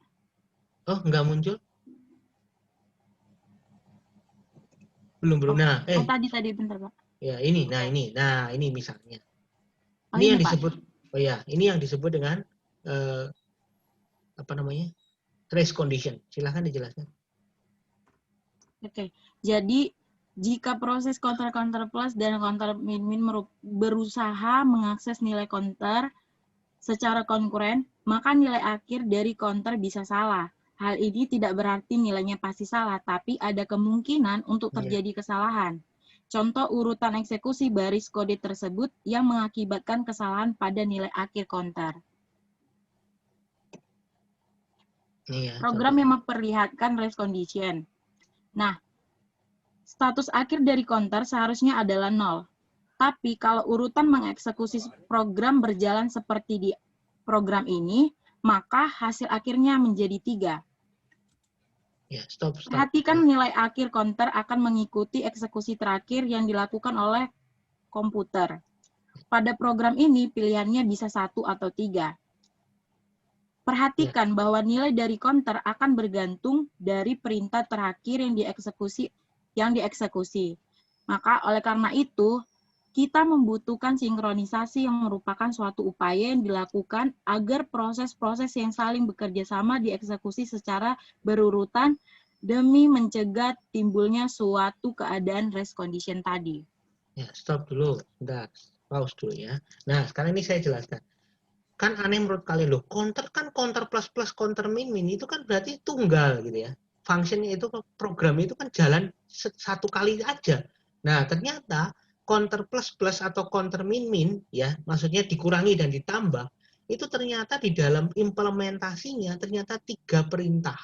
Oh, nggak muncul? Belum. Nah, tadi bentar, Pak. Ya, ini. Nah, ini misalnya. Oh, ini yang Pak. disebut ini yang disebut dengan apa namanya? Trace condition. Silahkan dijelaskan. Oke. Jadi jika proses counter plus dan counter min berusaha mengakses nilai counter secara konkuren, maka nilai akhir dari counter bisa salah. Hal ini tidak berarti nilainya pasti salah, tapi ada kemungkinan untuk terjadi kesalahan. Contoh urutan eksekusi baris kode tersebut yang mengakibatkan kesalahan pada nilai akhir counter. Program yang memperlihatkan race condition. Nah, status akhir dari counter seharusnya adalah 0. Tapi kalau urutan mengeksekusi program berjalan seperti di program ini, maka hasil akhirnya menjadi 3. Ya, stop. Perhatikan nilai akhir counter akan mengikuti eksekusi terakhir yang dilakukan oleh komputer. Pada program ini pilihannya bisa 1 atau 3. Perhatikan bahwa nilai dari counter akan bergantung dari perintah terakhir yang dieksekusi. Maka oleh karena itu, kita membutuhkan sinkronisasi yang merupakan suatu upaya yang dilakukan agar proses-proses yang saling bekerja sama dieksekusi secara berurutan demi mencegah timbulnya suatu keadaan race condition tadi. Ya, stop dulu. Bentar, pause dulu ya. Nah, sekarang ini saya jelaskan. Kan aneh menurut kalian, loh, counter kan counter plus plus, counter min min, itu kan berarti tunggal gitu ya. Functionnya itu, program itu kan jalan satu kali aja. Nah, ternyata counter plus plus atau counter min min, ya, maksudnya dikurangi dan ditambah, itu ternyata di dalam implementasinya ternyata 3 perintah.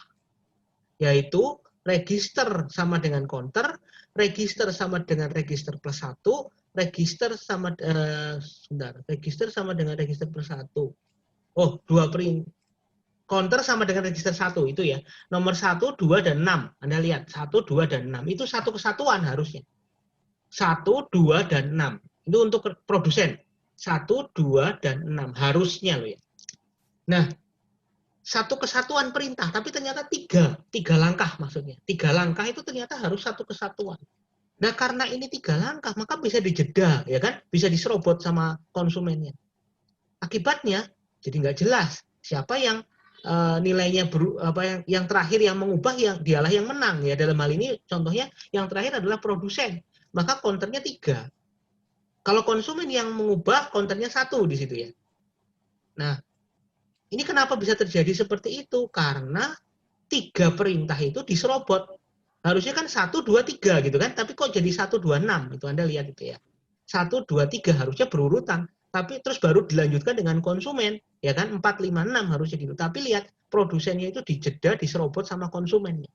Yaitu register sama dengan counter, register sama dengan register plus 1, register sama register sama dengan register plus 1. Oh, 2 perintah. Counter sama dengan register 1 itu ya. Nomor 1, 2, dan 6. Anda lihat, 1, 2, dan 6. Itu satu kesatuan harusnya. 1, 2, dan 6. Itu untuk produsen. 1, 2, dan 6. Harusnya loh ya. Nah, satu kesatuan perintah, tapi ternyata tiga langkah maksudnya. 3 langkah itu ternyata harus satu kesatuan. Nah, karena ini 3 langkah, maka bisa dijeda, ya kan? Bisa diserobot sama konsumennya. Akibatnya, jadi nggak jelas siapa yang nilainya yang terakhir yang mengubah, yang dialah yang menang ya. Dalam hal ini contohnya yang terakhir adalah produsen, maka counternya 3. Kalau konsumen yang mengubah, counternya 1 di situ ya. Nah, ini kenapa bisa terjadi seperti itu? Karena 3 perintah itu diserobot. Harusnya kan 1, 2, 3 gitu kan, tapi kok jadi 1, 2, 6, itu Anda lihat itu ya. 1, 2, 3 harusnya berurutan, tapi terus baru dilanjutkan dengan konsumen, ya kan, 4, 5, 6 harusnya gitu. Tapi lihat, produsennya itu dijeda, diserobot sama konsumennya.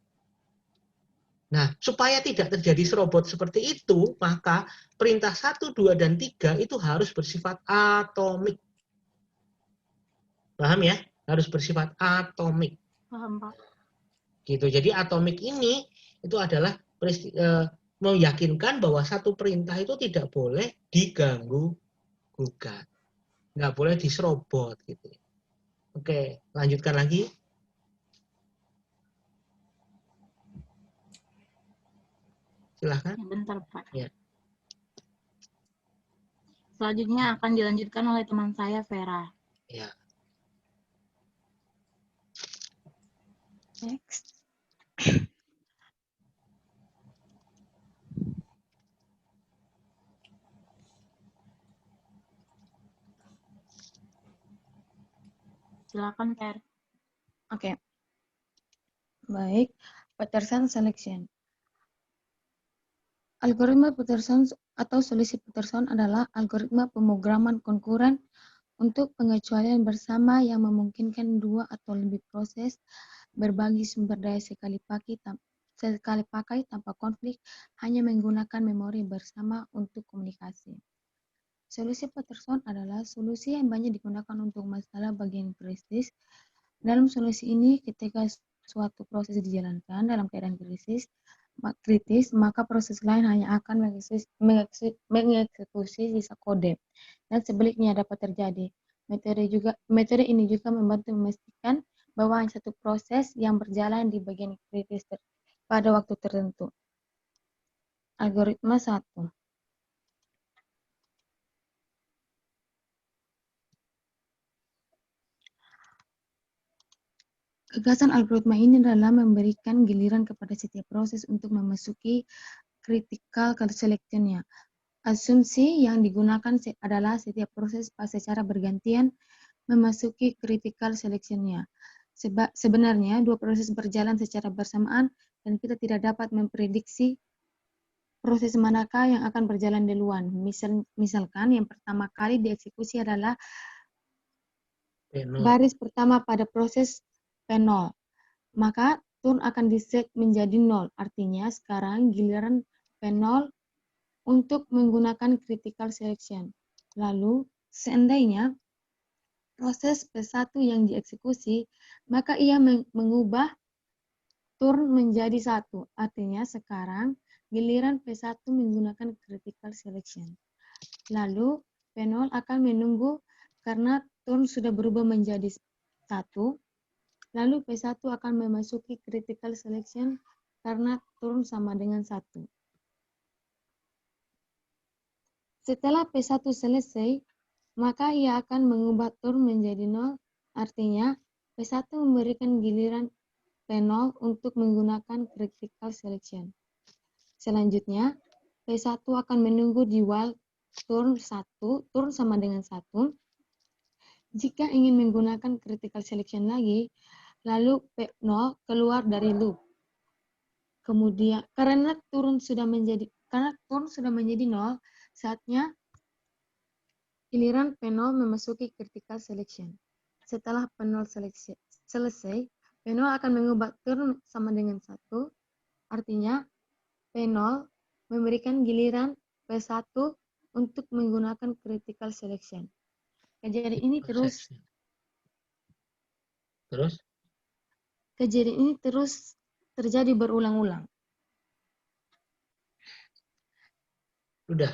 Nah, supaya tidak terjadi serobot seperti itu, maka perintah 1, 2, dan 3 itu harus bersifat atomik. Paham ya? Harus bersifat atomik. Paham, Pak. Gitu. Jadi atomik ini itu adalah meyakinkan bahwa satu perintah itu tidak boleh diganggu gugat, nggak boleh diserobot gitu. Oke, lanjutkan lagi. Silahkan. Bentar, Pak. Ya. Selanjutnya akan dilanjutkan oleh teman saya, Vera. Ya. Next. Silakan, Fer. Oke. Baik, Peterson selection. Algoritma Peterson atau solusi Peterson adalah algoritma pemrograman konkuren untuk pengecualian bersama yang memungkinkan 2 atau lebih proses berbagi sumber daya sekali pakai tanpa konflik, hanya menggunakan memori bersama untuk komunikasi. Solusi Peterson adalah solusi yang banyak digunakan untuk masalah bagian kritis. Dalam solusi ini, ketika suatu proses dijalankan dalam keadaan kritis, maka proses lain hanya akan mengeksekusi sisa kode. Dan sebaliknya dapat terjadi. Metode ini juga membantu memastikan bahwa hanya satu proses yang berjalan di bagian kritis pada waktu tertentu. Algoritma 1. Gagasan algoritma ini adalah memberikan giliran kepada setiap proses untuk memasuki critical selection-nya. Asumsi yang digunakan adalah setiap proses secara bergantian memasuki critical selection-nya. Sebenarnya, 2 proses berjalan secara bersamaan dan kita tidak dapat memprediksi proses manakah yang akan berjalan duluan. Misalkan yang pertama kali dieksekusi adalah baris pertama pada proses P0, maka turn akan diset menjadi 0. Artinya sekarang giliran P0 untuk menggunakan critical selection. Lalu seandainya proses P1 yang dieksekusi, maka ia mengubah turn menjadi 1. Artinya sekarang giliran P1 menggunakan critical selection. Lalu P0 akan menunggu karena turn sudah berubah menjadi 1. Lalu P1 akan memasuki critical selection karena turn sama dengan 1. Setelah P1 selesai, maka ia akan mengubah turn menjadi 0. Artinya P1 memberikan giliran P0 untuk menggunakan critical selection. Selanjutnya, P1 akan menunggu di while turn sama dengan 1. Jika ingin menggunakan critical selection lagi, lalu P0 keluar dari loop. Kemudian, karena turn sudah menjadi 0, saatnya giliran P0 memasuki critical selection. Setelah P0 selesai, P0 akan mengubah turn sama dengan 1. Artinya, P0 memberikan giliran P1 untuk menggunakan critical selection. Kejadian ini terus terjadi berulang-ulang. Udah.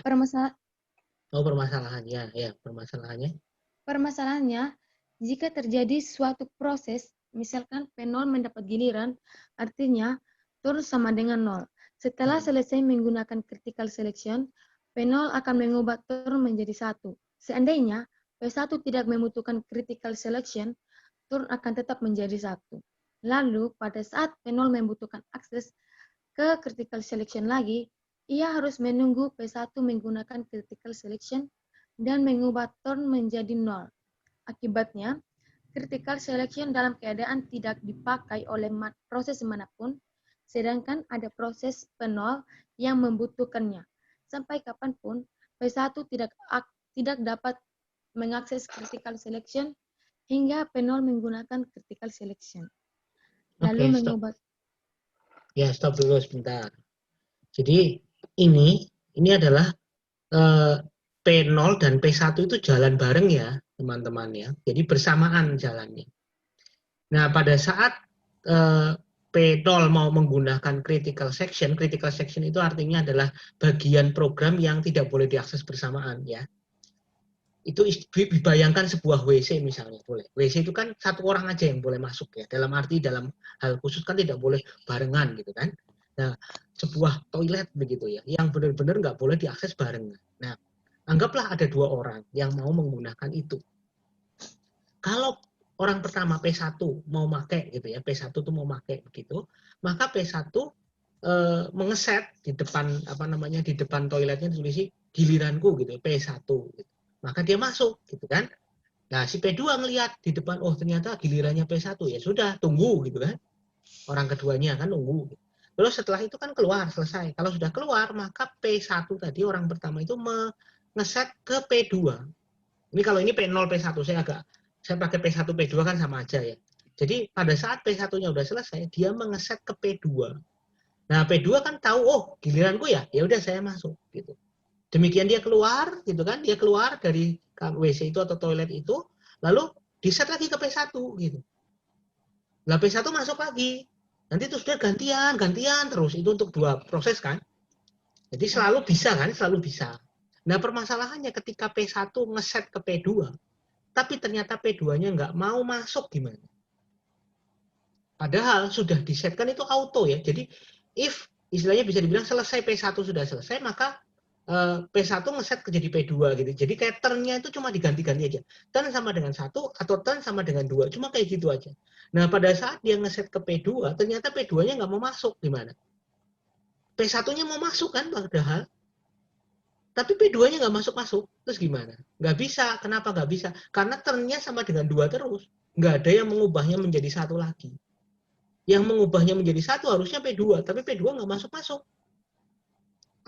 Permasalahannya, jika terjadi suatu proses, misalkan P0 mendapat giliran, artinya turn sama dengan 0. Setelah selesai menggunakan critical selection, P0 akan mengubah turn menjadi 1. Seandainya P1 tidak membutuhkan critical selection, turn akan tetap menjadi 1. Lalu, pada saat P0 membutuhkan akses ke critical selection lagi, ia harus menunggu P1 menggunakan critical selection dan mengubah turn menjadi 0. Akibatnya, critical selection dalam keadaan tidak dipakai oleh proses manapun, sedangkan ada proses P0 yang membutuhkannya. Sampai kapanpun, P1 tidak dapat mengakses critical selection hingga P0 menggunakan critical selection. Lalu mengubah. Ya, stop dulu sebentar. Jadi ini adalah P0 dan P1 itu jalan bareng ya, teman-teman ya. Jadi bersamaan jalannya. Nah, pada saat P0 mau menggunakan critical section itu artinya adalah bagian program yang tidak boleh diakses bersamaan ya. Itu dibayangkan sebuah WC misalnya, boleh. WC itu kan satu orang aja yang boleh masuk ya. Dalam hal khusus kan tidak boleh barengan gitu kan. Nah, sebuah toilet begitu ya, yang benar-benar nggak boleh diakses barengan. Nah, anggaplah ada 2 orang yang mau menggunakan itu. Kalau orang pertama P1 mau pakai gitu ya, P1 tuh mau pakai begitu, maka P1 mengeset di depan di depan toiletnya ditulis giliranku gitu, P1 gitu. Maka dia masuk gitu kan. Nah, si P2 ngelihat di depan, oh ternyata gilirannya P1, ya sudah, tunggu gitu kan. Orang keduanya kan nunggu. Terus setelah itu kan keluar, selesai. Kalau sudah keluar, maka P1 tadi orang pertama itu ngeset ke P2. Ini kalau ini P0, P1, saya pakai P1, P2 kan sama aja ya. Jadi pada saat P1-nya udah selesai, dia mengeset ke P2. Nah, P2 kan tahu, oh giliranku ya udah saya masuk gitu. Demikian dia keluar gitu kan, dia keluar dari WC itu atau toilet itu, lalu di-set lagi ke P1 gitu. Nah, P1 masuk lagi. Nanti itu sudah gantian terus. Itu untuk 2 proses kan. Jadi selalu bisa kan, selalu bisa. Nah, permasalahannya ketika P1 ngeset ke P2, tapi ternyata P2-nya nggak mau masuk gimana? Padahal sudah disetkan itu auto ya. Jadi if istilahnya bisa dibilang selesai P1 sudah selesai, maka P1 ngeset ke jadi P2 gitu. Jadi kayak turn-nya itu cuma diganti-ganti aja. Turn sama dengan 1 atau turn sama dengan 2. Cuma kayak gitu aja. Nah, pada saat dia ngeset ke P2, ternyata P2-nya nggak mau masuk. Gimana? P1-nya mau masuk kan padahal. Tapi P2-nya nggak masuk-masuk. Terus gimana? Nggak bisa. Kenapa nggak bisa? Karena turn-nya sama dengan 2 terus. Nggak ada yang mengubahnya menjadi 1 lagi. Yang mengubahnya menjadi 1 harusnya P2. Tapi P2 nggak masuk-masuk.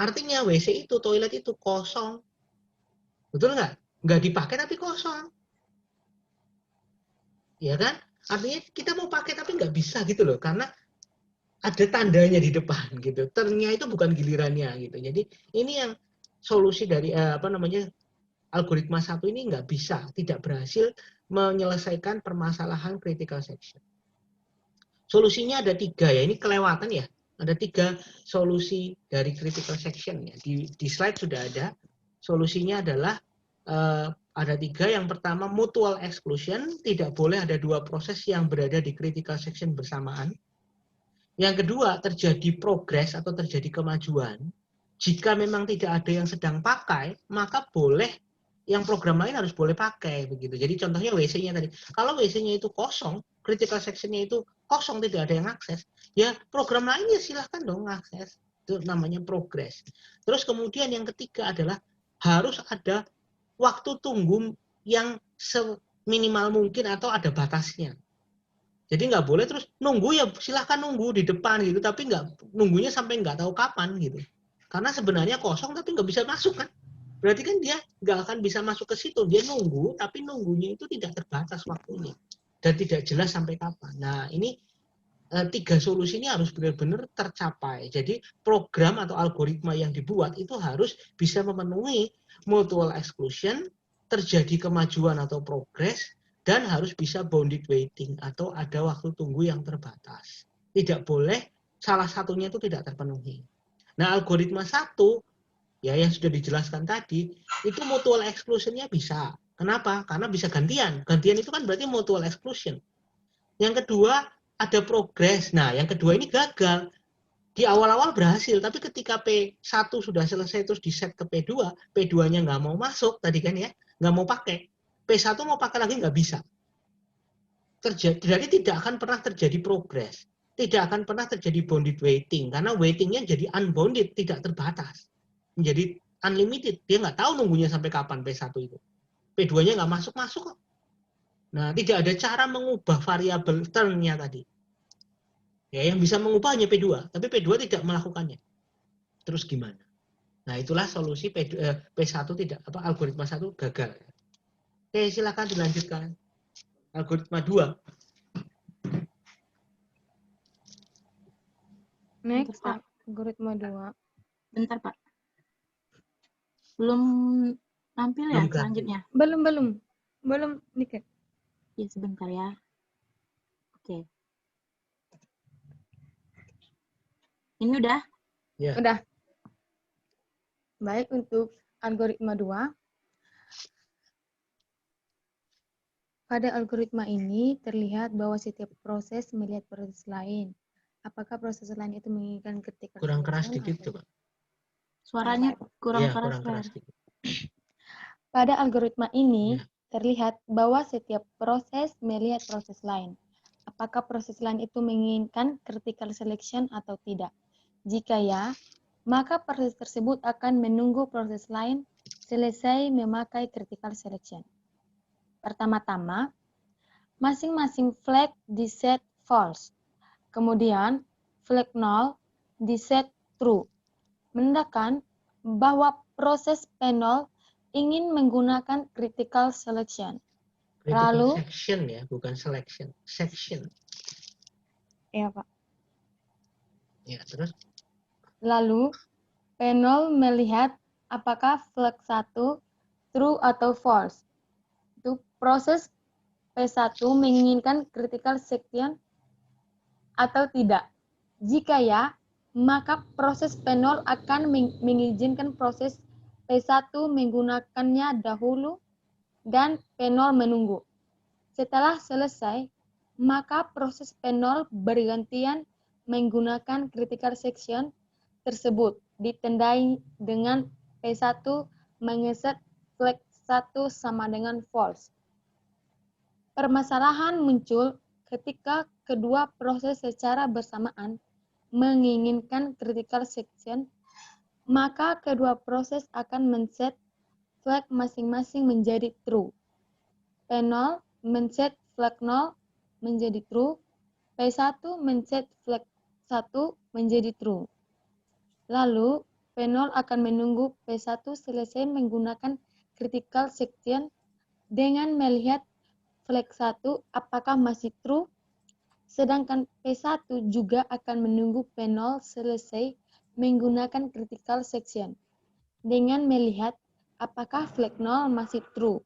Artinya WC itu, toilet itu kosong. Betul nggak? Nggak dipakai tapi kosong. Ya kan? Artinya kita mau pakai tapi nggak bisa gitu loh. Karena ada tandanya di depan gitu. Turn-nya itu bukan gilirannya gitu. Jadi ini yang solusi dari algoritma 1 ini nggak bisa, tidak berhasil menyelesaikan permasalahan critical section. Solusinya ada 3 ya, ini kelewatan ya. Ada 3 solusi dari critical section ya. Di slide sudah ada. Solusinya adalah ada 3. Yang pertama mutual exclusion, tidak boleh ada 2 proses yang berada di critical section bersamaan. Yang kedua, terjadi progres atau terjadi kemajuan. Jika memang tidak ada yang sedang pakai, maka boleh yang program lain harus boleh pakai begitu. Jadi contohnya WC-nya tadi. Kalau WC-nya itu kosong, critical section-nya itu kosong, tidak ada yang akses, ya program lainnya silahkan dong akses. Itu namanya progres. Terus kemudian yang ketiga adalah harus ada waktu tunggu yang seminimal mungkin atau ada batasnya. Jadi nggak boleh terus nunggu, ya silahkan nunggu di depan gitu, tapi nggak nunggunya sampai nggak tahu kapan gitu. Karena sebenarnya kosong tapi nggak bisa masuk kan. Berarti kan dia nggak akan bisa masuk ke situ. Dia nunggu, tapi nunggunya itu tidak terbatas waktunya. Dan tidak jelas sampai kapan. Nah, ini 3 solusi ini harus benar-benar tercapai. Jadi program atau algoritma yang dibuat itu harus bisa memenuhi mutual exclusion, terjadi kemajuan atau progres, dan harus bisa bounded waiting atau ada waktu tunggu yang terbatas. Tidak boleh salah satunya itu tidak terpenuhi. Nah, algoritma 1 ya yang sudah dijelaskan tadi, itu mutual exclusion-nya bisa. Kenapa? Karena bisa gantian. Gantian itu kan berarti mutual exclusion. Yang kedua, ada progres. Nah, yang kedua ini gagal. Di awal-awal berhasil, tapi ketika P1 sudah selesai terus di-set ke P2, P2-nya nggak mau masuk, tadi kan ya, nggak mau pakai. P1 mau pakai lagi nggak bisa. Jadi tidak akan pernah terjadi progres. Tidak akan pernah terjadi bounded waiting, karena waiting-nya jadi unbounded, tidak terbatas. Menjadi unlimited. Dia nggak tahu nunggunya sampai kapan P1 itu. P2-nya nggak masuk-masuk kok. Nah, tidak ada cara mengubah variabel turn-nya tadi. Ya, yang bisa mengubah hanya P2, tapi P2 tidak melakukannya. Terus gimana? Nah, itulah solusi P1 tidak algoritma 1 gagal. Oke, silakan dilanjutkan. Algoritma 2. Next, Bentar, Pak. algoritma 2. Bentar, Pak. Belum tampil ya Belum grafik. selanjutnya? Belum dikit. Ya, sebentar ya. Oke. Ini udah? Ya. Udah. Baik, untuk algoritma 2. Pada algoritma ini terlihat bahwa setiap proses melihat proses lain. Apakah proses lain itu menginginkan critical Kurang keras selection dikit atau coba. Suaranya kurang Ya, keras, kurang keras dikit. Pada algoritma ini Ya. terlihat bahwa setiap proses melihat proses lain. Apakah proses lain itu menginginkan critical selection atau tidak? Jika ya, maka proses tersebut akan menunggu proses lain selesai memakai critical selection. Pertama-tama, masing-masing flag di-set false. Kemudian, flag 0 di-set true. Menandakan bahwa proses P0 ingin menggunakan critical selection. Critical Lalu, section ya, bukan selection. Section. ya Pak. Ya, terus Lalu, P0 melihat apakah flag 1 true atau false. Itu proses P1 menginginkan critical section atau tidak. Jika ya, maka proses P0 akan mengizinkan proses P1 menggunakannya dahulu dan P0 menunggu. Setelah selesai, maka proses P0 bergantian menggunakan critical section tersebut ditandai dengan P1 mengeset flag 1 sama dengan false. Permasalahan muncul ketika kedua proses secara bersamaan menginginkan critical section, maka kedua proses akan men-set flag masing-masing menjadi true. P0 men-set flag 0 menjadi true, P1 men-set flag 1 menjadi true. Lalu, P0 akan menunggu P1 selesai menggunakan critical section dengan melihat flag 1 apakah masih true, sedangkan P1 juga akan menunggu P0 selesai menggunakan critical section dengan melihat apakah flag 0 masih true.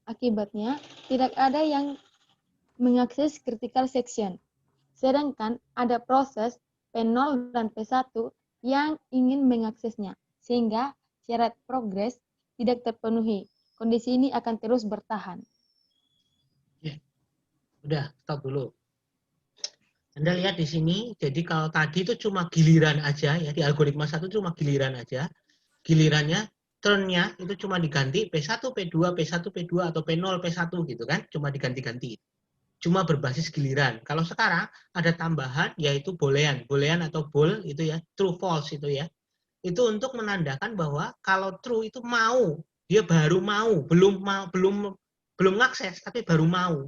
Akibatnya, tidak ada yang mengakses critical section. Sedangkan ada proses P0 dan P1 yang ingin mengaksesnya, sehingga syarat progres tidak terpenuhi. Kondisi ini akan terus bertahan. Ya, udah, stop dulu. Anda lihat di sini, jadi kalau tadi itu cuma giliran aja, ya di algoritma 1 cuma giliran aja. Gilirannya, turn-nya itu cuma diganti P1, P2, P1, P2, atau P0, P1 gitu kan, cuma diganti-ganti. Cuma berbasis giliran. Kalau sekarang ada tambahan, yaitu boolean. Boolean atau bool itu ya, true false itu ya. Itu untuk menandakan bahwa kalau true itu mau, dia baru mau, belum ngakses, tapi baru mau.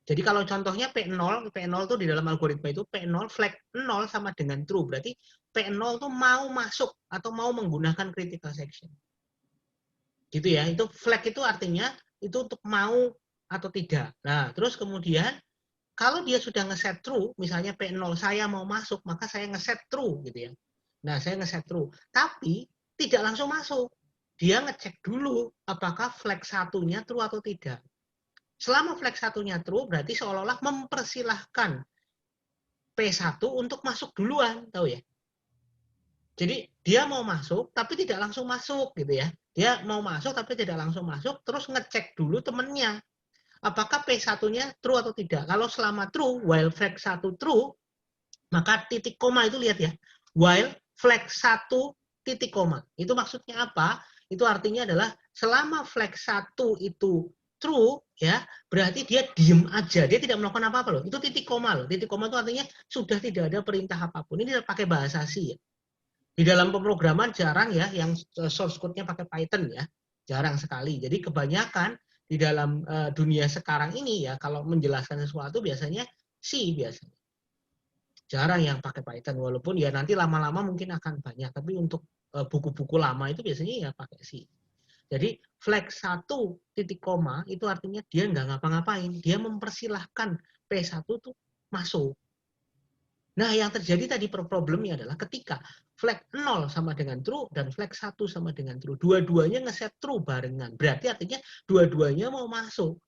Jadi kalau contohnya P0 itu di dalam algoritma itu P0 flag 0 sama dengan true. Berarti P0 itu mau masuk atau mau menggunakan critical section. Gitu ya. Itu flag itu artinya itu untuk mau atau tidak. Nah, terus kemudian kalau dia sudah ngeset true, misalnya P0 saya mau masuk, maka saya ngeset true gitu ya. Nah, saya ngeset true. Tapi tidak langsung masuk. Dia ngecek dulu apakah flag satunya true atau tidak. Selama flag satunya true, berarti seolah-olah mempersilahkan P1 untuk masuk duluan, tahu ya? Jadi dia mau masuk, tapi tidak langsung masuk, gitu ya. Dia mau masuk, tapi tidak langsung masuk, terus ngecek dulu temennya. Apakah P1-nya true atau tidak. Kalau selama true, while flag 1 true, maka titik koma itu lihat ya. While flag 1 titik koma. Itu maksudnya apa? Itu artinya adalah selama flag 1 itu true ya, berarti dia diem aja, dia tidak melakukan apa-apa loh. Itu titik koma loh. Titik koma itu artinya sudah tidak ada perintah apapun. Ini pakai bahasa C ya. Di dalam pemrograman jarang ya yang source code-nya pakai Python ya. Jarang sekali. Jadi kebanyakan di dalam dunia sekarang ini ya kalau menjelaskan sesuatu biasanya C biasanya. Jarang yang pakai Python walaupun ya nanti lama-lama mungkin akan banyak, tapi untuk buku-buku lama itu biasanya ya pakai C. Jadi flag 1 titik koma itu artinya dia nggak ngapa-ngapain, dia mempersilahkan P1 tuh masuk. Nah, yang terjadi tadi problemnya adalah ketika flag 0 sama dengan true dan flag 1 sama dengan true. Dua-duanya ngeset true barengan. Berarti artinya dua-duanya mau masuk.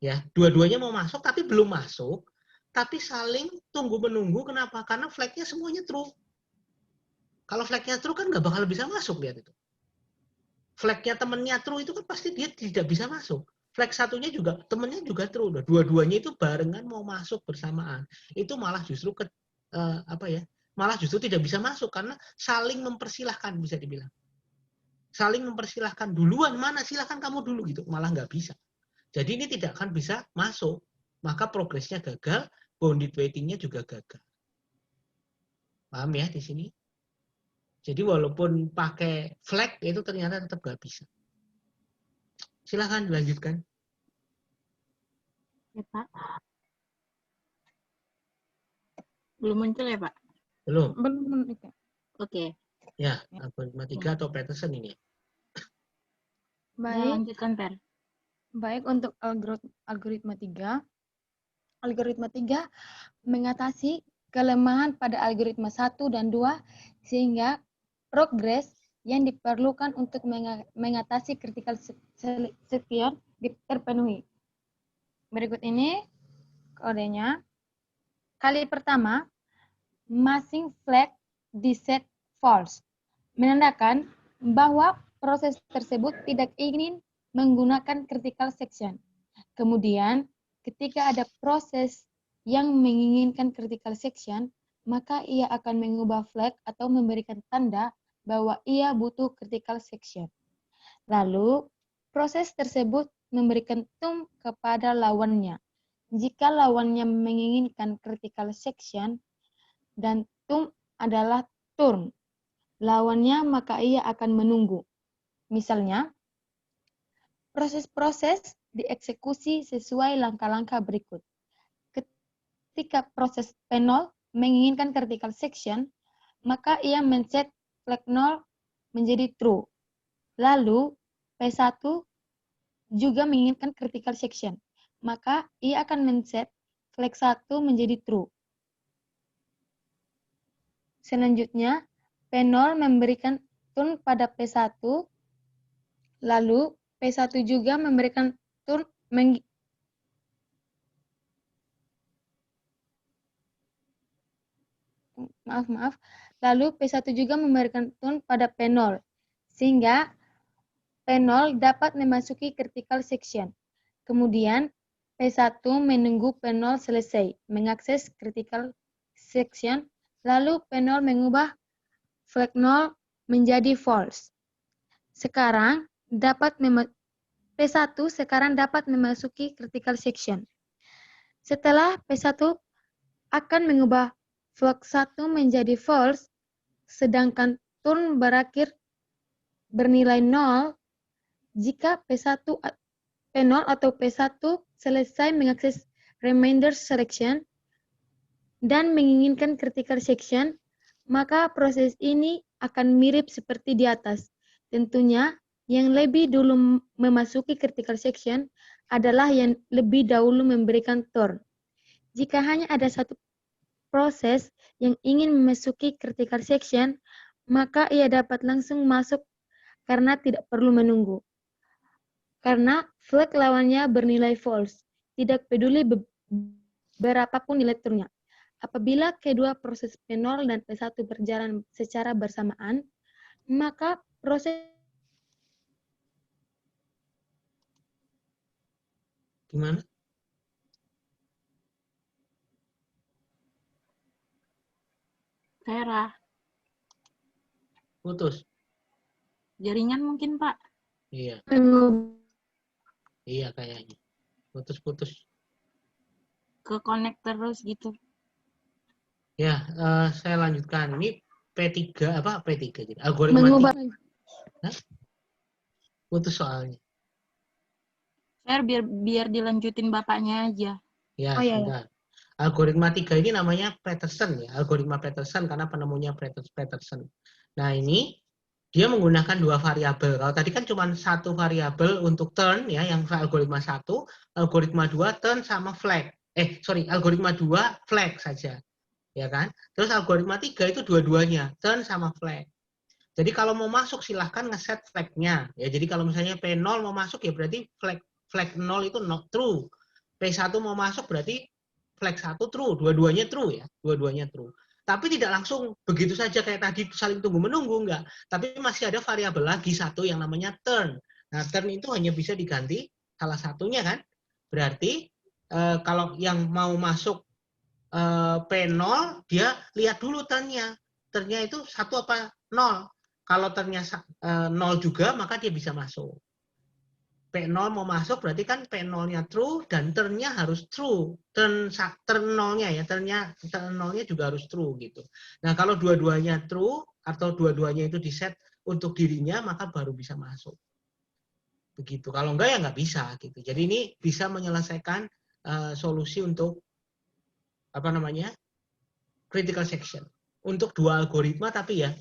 Ya, dua-duanya mau masuk tapi belum masuk, tapi saling tunggu-menunggu. Kenapa? Karena flagnya semuanya true. Kalau flagnya true kan nggak bakal bisa masuk, lihat itu. Flagnya temennya true itu kan pasti dia tidak bisa masuk. Flag satunya juga, temennya juga true. Dua-duanya itu barengan mau masuk bersamaan. Itu malah justru malah justru tidak bisa masuk karena saling mempersilahkan, bisa dibilang. Saling mempersilahkan duluan, mana silahkan kamu dulu gitu, malah nggak bisa. Jadi ini tidak akan bisa masuk, maka progresnya gagal, bounded waiting-nya juga gagal. Paham ya di sini? Jadi walaupun pakai flag itu ternyata tetap nggak bisa. Silahkan dilanjutkan. Ya, Pak. Belum muncul ya, Pak? Belum. Belum. Oke. Ya, algoritma 3 atau Peterson ini. Ya, Baik, lanjutkan, Per. baik untuk algoritma 3. Algoritma 3 mengatasi kelemahan pada algoritma 1 dan 2 sehingga progres yang diperlukan untuk mengatasi critical section terpenuhi. Berikut ini kodenya. Kali pertama, masing flag diset false, menandakan bahwa proses tersebut tidak ingin menggunakan critical section. Kemudian, ketika ada proses yang menginginkan critical section, maka ia akan mengubah flag atau memberikan tanda bahwa ia butuh critical section. Lalu, proses tersebut memberikan tum kepada lawannya. Jika lawannya menginginkan critical section dan tum adalah turn lawannya, maka ia akan menunggu. Misalnya, proses-proses dieksekusi sesuai langkah-langkah berikut. Ketika proses P0 menginginkan critical section, maka ia men-set flag 0 menjadi true. Lalu, P1 juga menginginkan critical section, maka ia akan men-set flag 1 menjadi true. Selanjutnya, P0 memberikan turn pada P1, lalu P1 juga memberikan turn Lalu P1 juga memberikan tone pada P0, sehingga P0 dapat memasuki critical section. Kemudian P1 menunggu P0 selesai mengakses critical section, lalu P0 mengubah flag 0 menjadi false. P1 sekarang dapat memasuki critical section. Setelah P1 akan mengubah flag 1 menjadi false, sedangkan turn berakhir bernilai 0 jika P0 atau P1 selesai mengakses remainder selection dan menginginkan critical section, maka proses ini akan mirip seperti di atas. Tentunya, yang lebih dulu memasuki critical section adalah yang lebih dahulu memberikan turn. Jika hanya ada satu proses yang ingin memasuki critical section, maka ia dapat langsung masuk karena tidak perlu menunggu. Karena flag lawannya bernilai false, tidak peduli berapapun nilai turnnya. Apabila kedua proses P0 dan P1 berjalan secara bersamaan, maka proses Gimana? Vera, Putus. jaringan mungkin Pak. Iya, iya kayaknya. Putus-putus. Ke connect terus gitu. Ya, saya lanjutkan. Ini P3 apa P3 jadi algoritma mengubah 3. Putus soalnya. Fer, biar dilanjutin bapaknya aja. Ya, Oh, iya, sebentar. Algoritma 3 ini namanya Peterson ya, algoritma Peterson karena penemunya Peterson. Nah, ini dia menggunakan dua variabel. Kalau tadi kan cuma satu variabel untuk turn ya, yang algoritma 1, algoritma 2 turn sama flag. Algoritma 2 flag saja. Ya kan? Terus algoritma 3 itu dua-duanya, turn sama flag. Jadi kalau mau masuk silahkan ngeset flag-nya. Ya, jadi kalau misalnya P0 mau masuk ya berarti flag 0 itu not true. P1 mau masuk berarti flag 1 true, dua-duanya true ya, dua-duanya true. Tapi tidak langsung begitu saja kayak tadi saling tunggu menunggu, enggak. Tapi masih ada variabel lagi satu yang namanya turn. Nah, turn itu hanya bisa diganti salah satunya kan. Berarti kalau yang mau masuk P0 dia lihat dulu turn-nya. Turn-nya itu 1 apa 0. Kalau turn-nya 0 juga maka dia bisa masuk. P0 mau masuk berarti kan P0-nya true dan turn-nya harus true. Turn 0-nya ya, turn 0-nya juga harus true gitu. Nah, kalau dua-duanya true atau dua-duanya itu diset untuk dirinya maka baru bisa masuk. Begitu. Kalau enggak ya nggak bisa gitu. Jadi ini bisa menyelesaikan solusi untuk apa namanya? Critical section. Untuk dua algoritma tapi ya,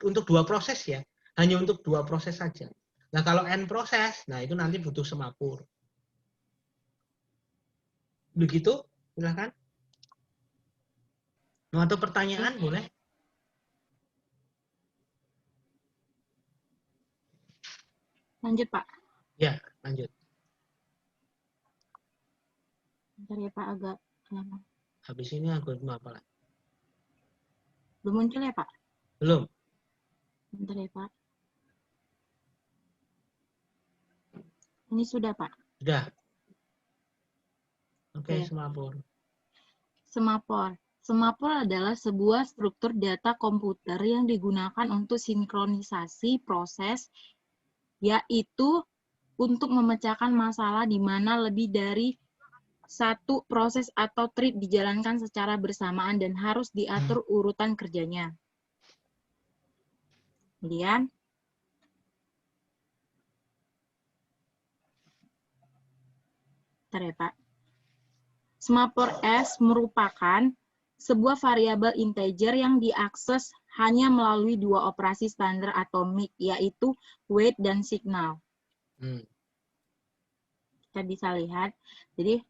untuk dua proses ya. Hanya untuk dua proses saja. Nah, kalau N proses, nah itu nanti butuh semapur. Begitu, silakan. Mau ada pertanyaan, boleh? Lanjut Pak. Ya, lanjut. Bentar ya Pak, agak lama. Habis ini algoritma apa lagi? Belum muncul ya Pak? Belum. Bentar ya Pak. Ini sudah Pak. Sudah. Oke, semapur. Semapur. Semapur adalah sebuah struktur data komputer yang digunakan untuk sinkronisasi proses, yaitu untuk memecahkan masalah di mana lebih dari satu proses atau thread dijalankan secara bersamaan dan harus diatur urutan kerjanya. Kemudian, bentar ya Pak. Semapur S merupakan sebuah variabel integer yang diakses hanya melalui dua operasi standar atomik, yaitu wait dan signal. Kita bisa lihat. Jadi,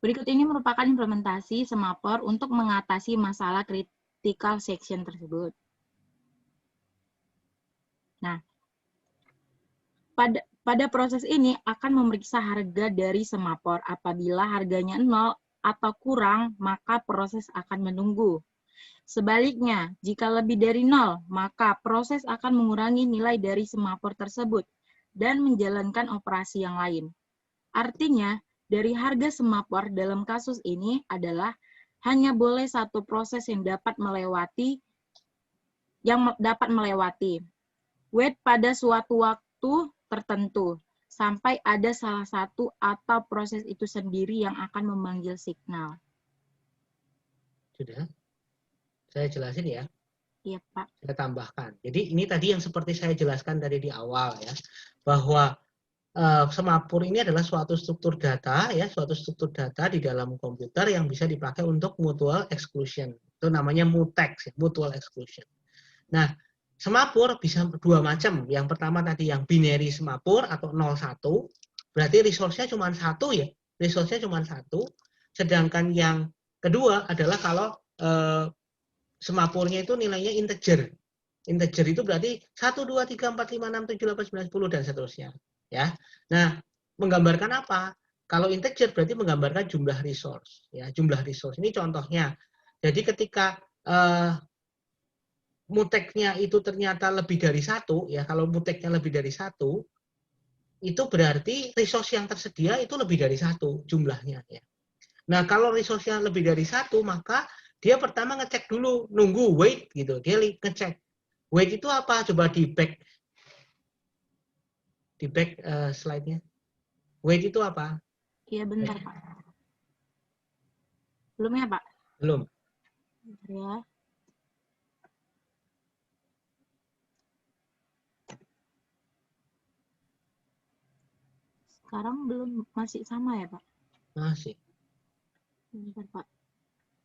berikut ini merupakan implementasi semapur untuk mengatasi masalah critical section tersebut. Nah, pada proses ini akan memeriksa harga dari semapur. Apabila harganya 0 atau kurang, maka proses akan menunggu. Sebaliknya, jika lebih dari 0, maka proses akan mengurangi nilai dari semapur tersebut dan menjalankan operasi yang lain. Artinya, dari harga semapur dalam kasus ini adalah hanya boleh satu proses yang dapat melewati wait pada suatu waktu tertentu sampai ada salah satu atau proses itu sendiri yang akan memanggil signal. Sudah? Saya jelasin ya. Iya, Pak. Saya tambahkan. Jadi ini tadi yang seperti saya jelaskan tadi di awal ya, bahwa semapur ini adalah suatu struktur data ya, suatu struktur data di dalam komputer yang bisa dipakai untuk mutual exclusion. Itu namanya mutex, ya, mutual exclusion. Nah, semapur bisa dua macam. Yang pertama tadi yang binary semapur atau 01, berarti resource-nya cuma satu ya, resource-nya cuma satu. Sedangkan yang kedua adalah kalau semapurnya itu nilainya integer. Integer itu berarti 1, 2, 3, 4, 5, 6, 7, 8, 9, 10, dan seterusnya. Ya. Nah, menggambarkan apa? Kalau integer berarti menggambarkan jumlah resource. Ya, jumlah resource. Ini contohnya. Jadi ketika muteknya itu ternyata lebih dari satu, ya kalau muteknya lebih dari satu, itu berarti resource yang tersedia itu lebih dari satu jumlahnya. Ya. Nah, kalau resource-nya lebih dari satu, maka dia pertama ngecek dulu, nunggu wait gitu. Dia ngecek. Wait itu apa? Coba di back slide-nya. Wait itu apa? Iya, bentar, Pak. Belum ya, Pak? Belum. Ya. Sekarang belum, masih sama ya, Pak? Masih. Bentar, Pak.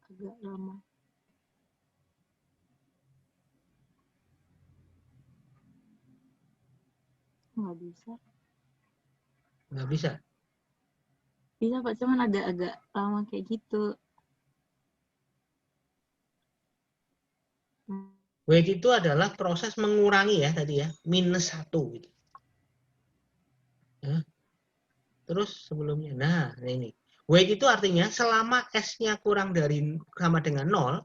Agak lama. Nggak bisa. Nggak bisa. Bisa, Pak. Cuman agak-agak lama kayak gitu. Wait itu adalah proses mengurangi ya tadi ya, minus 1 gitu. Ya. Terus sebelumnya, nah ini. Wait itu artinya selama S-nya kurang dari sama dengan 0,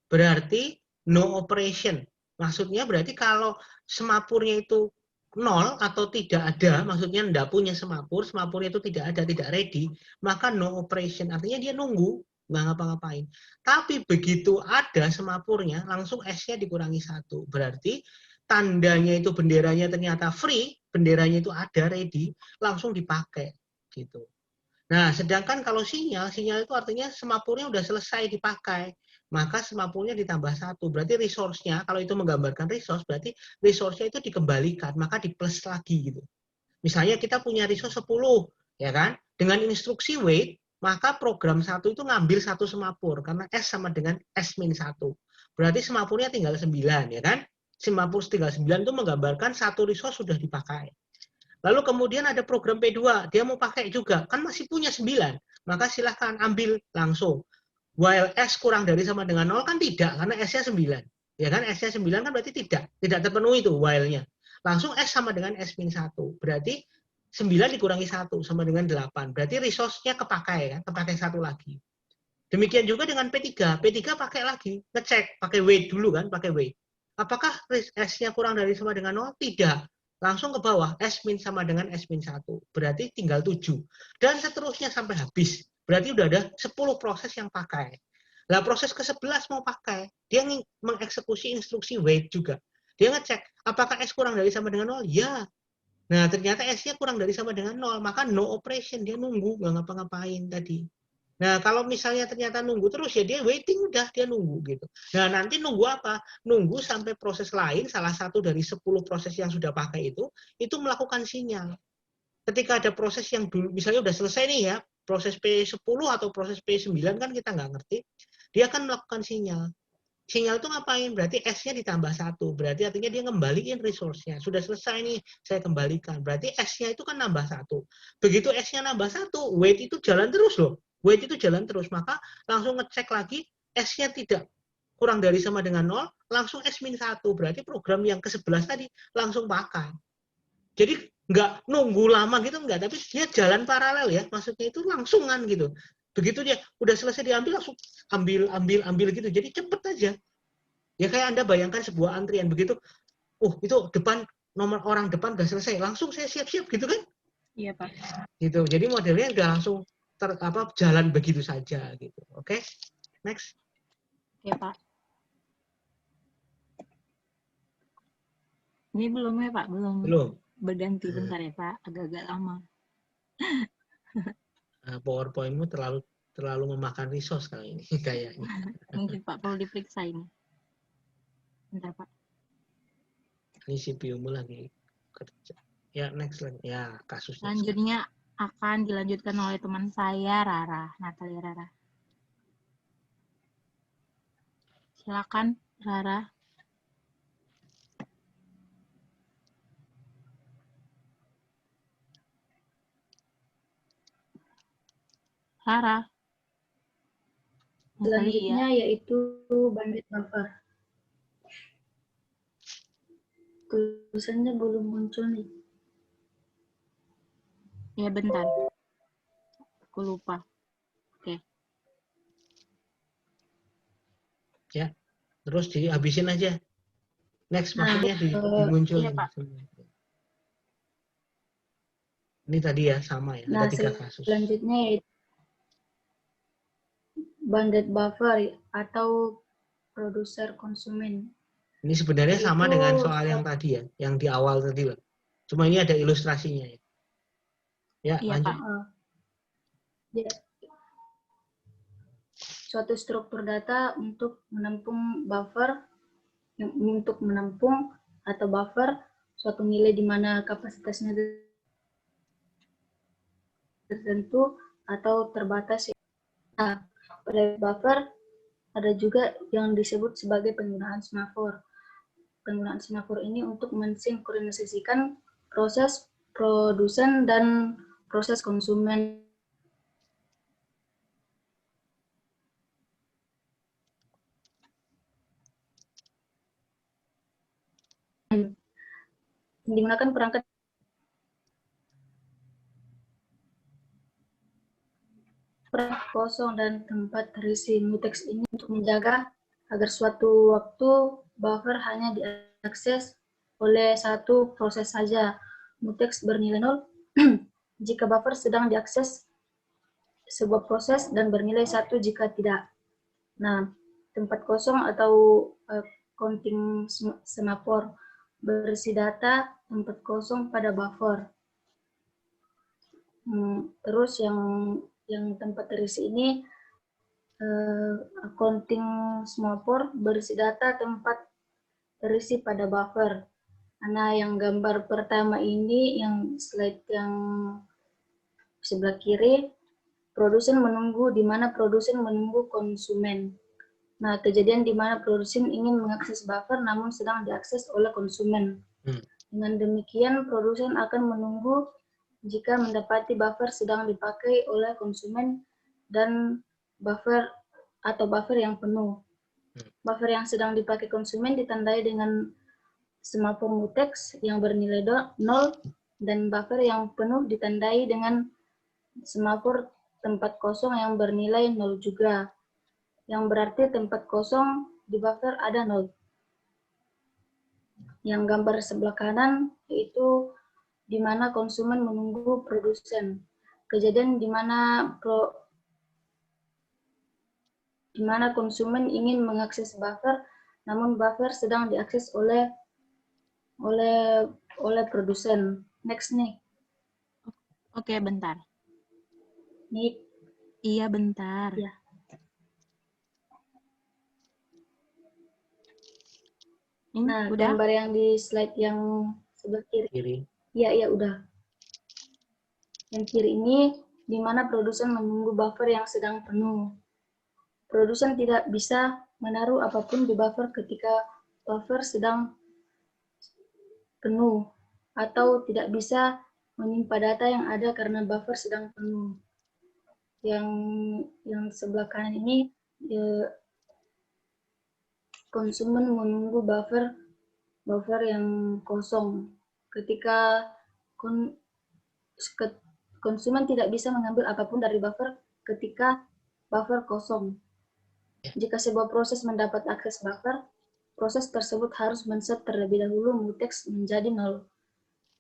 berarti no operation. Maksudnya berarti kalau semapurnya itu 0 atau tidak ada, maksudnya tidak punya semapur, semapurnya itu tidak ada, tidak ready, maka no operation. Artinya dia nunggu, nggak ngapa-ngapain. Tapi begitu ada semapurnya, langsung S-nya dikurangi 1. Berarti tandanya itu benderanya ternyata free, benderanya itu ada, ready, langsung dipakai. Gitu. Nah, sedangkan kalau sinyal itu artinya semapurnya udah selesai dipakai, maka semapurnya ditambah 1. Berarti resource-nya, kalau itu menggambarkan resource, berarti resource-nya itu dikembalikan, maka di plus lagi gitu. Misalnya kita punya resource 10, ya kan? Dengan instruksi wait, maka program 1 itu ngambil 1 semapur, karena S sama dengan S-1. Berarti semapurnya tinggal 9, ya kan? Semapur tinggal 9 itu menggambarkan 1 resource sudah dipakai. Lalu kemudian ada program P2, dia mau pakai juga, kan masih punya 9, maka silahkan ambil langsung. While S kurang dari sama dengan 0 kan tidak, karena S-nya 9. Ya kan, S-nya 9 kan berarti tidak terpenuhi itu while-nya. Langsung S sama dengan S-1. Berarti 9 dikurangi 1 sama dengan 8. Berarti resource-nya kepakai kan, kepakai 1 lagi. Demikian juga dengan P3. P3 pakai lagi, ngecek, pakai wait dulu kan, pakai wait. Apakah S-nya kurang dari sama dengan 0? Tidak. Langsung ke bawah, S- sama dengan S-1. Berarti tinggal 7. Dan seterusnya sampai habis. Berarti udah ada 10 proses yang pakai. Nah, proses ke-11 mau pakai. Dia mengeksekusi instruksi wait juga. Dia ngecek, apakah S kurang dari sama dengan 0? Ya. Nah, ternyata S-nya kurang dari sama dengan 0. Maka no operation. Dia nunggu, nggak ngapa-ngapain tadi. Nah, kalau misalnya ternyata nunggu terus, ya dia waiting, udah dia nunggu gitu. Nah, nanti nunggu apa? Nunggu sampai proses lain, salah satu dari 10 proses yang sudah pakai itu melakukan sinyal. Ketika ada proses yang dulu, misalnya udah selesai nih ya, proses P10 atau proses P9 kan kita nggak ngerti, dia akan melakukan sinyal. Sinyal itu ngapain? Berarti S-nya ditambah 1. Berarti artinya dia ngembaliin resource-nya. Sudah selesai nih, saya kembalikan. Berarti S-nya itu kan nambah 1. Begitu S-nya nambah 1, wait itu jalan terus loh. Wait itu jalan terus. Maka langsung ngecek lagi, S-nya tidak kurang dari sama dengan 0, langsung S-1. Berarti program yang ke-11 tadi langsung pakai. Jadi nggak nunggu lama gitu, nggak. Tapi dia jalan paralel ya. Maksudnya itu langsungan gitu. Begitu dia udah selesai diambil langsung ambil gitu. Jadi cepet aja. Ya kayak Anda bayangkan sebuah antrian begitu. Itu depan nomor orang depan udah selesai, langsung saya siap-siap gitu kan? Iya, Pak. Gitu. Jadi modelnya udah langsung jalan begitu saja gitu. Oke? Next. Oke, Pak. Ini belum ya, Pak? Belum. Berganti bentar ya, Pak. Agak-agak lama. PowerPoint-mu terlalu memakan resource kali ini kayaknya. Mungkin Pak perlu diperiksa ini. Bentar, Pak. Ini CPU-mu lagi kerja. Ya, next lagi. Ya, kasusnya. Selanjutnya akan dilanjutkan oleh teman saya, Rara. Natalia Rara. Silakan, Rara. Rara. Selanjutnya yaitu bandwidth buffer. Tulisannya belum muncul nih. Ya, bentar. Aku lupa. Oke. Ya, terus dihabisin aja. Next, maksudnya dimunculin. Iya, Pak. Ini tadi ya, sama ya. Ada 3 kasus. Selanjutnya yaitu bandwidth buffer atau produser konsumen. Ini sebenarnya sama Itu dengan soal yang tadi ya, yang di awal tadi loh. Cuma ini ada ilustrasinya ya. Ya, Iya, lanjut. Pak. Ya, suatu struktur data untuk menampung atau buffer suatu nilai di mana kapasitasnya tertentu atau terbatas. Nah, pada buffer ada juga yang disebut sebagai penggunaan semafor. Penggunaan semafor ini untuk mensinkronisasikan proses produsen dan proses konsumen. Digunakan perangkat kosong dan tempat terisi mutex ini untuk menjaga agar suatu waktu buffer hanya diakses oleh satu proses saja. Mutex bernilai 0 jika buffer sedang diakses sebuah proses dan bernilai 1 jika tidak. Nah, tempat kosong atau counting semafor berisi data tempat kosong pada buffer. Terus yang tempat terisi ini counting semafor berisi data tempat terisi pada buffer. Nah, yang gambar pertama ini, yang slide yang sebelah kiri, produsen menunggu, di mana produsen menunggu konsumen. Nah, kejadian di mana produsen ingin mengakses buffer namun sedang diakses oleh konsumen. Dengan demikian, produsen akan menunggu jika mendapati buffer sedang dipakai oleh konsumen dan buffer yang penuh. Buffer yang sedang dipakai konsumen ditandai dengan semafor mutex yang bernilai 0 dan buffer yang penuh ditandai dengan semafor tempat kosong yang bernilai 0 juga. Yang berarti tempat kosong di buffer ada 0. Yang gambar sebelah kanan yaitu di mana konsumen menunggu produsen. Kejadian di mana konsumen ingin mengakses buffer, namun buffer sedang diakses oleh produsen. Next nih. Oke, bentar. Nih. Iya, bentar. Ya. Nah, udah? gambar yang di slide yang sebelah kiri. Iya, udah. Yang kiri ini di mana produsen menunggu buffer yang sedang penuh. Produsen tidak bisa menaruh apapun di buffer ketika buffer sedang penuh atau tidak bisa menyimpan data yang ada karena buffer sedang penuh. Yang sebelah kanan ini konsumen menunggu buffer yang kosong. Ketika konsumen tidak bisa mengambil apapun dari buffer ketika buffer kosong. Jika sebuah proses mendapat akses buffer, proses tersebut harus men-set terlebih dahulu mutex menjadi 0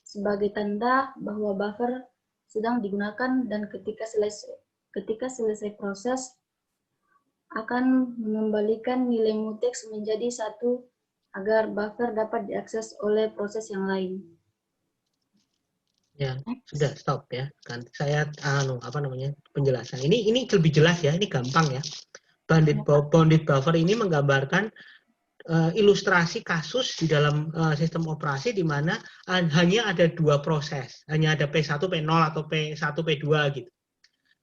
sebagai tanda bahwa buffer sedang digunakan, dan ketika selesai proses akan mengembalikan nilai mutex menjadi 1 agar buffer dapat diakses oleh proses yang lain. Ya, sudah stop ya. Kan saya penjelasan. Ini lebih jelas ya, ini gampang ya. Bounded buffer ini menggambarkan ilustrasi kasus di dalam sistem operasi di mana hanya ada 2 proses, hanya ada P1, P0 atau P1, P2 gitu.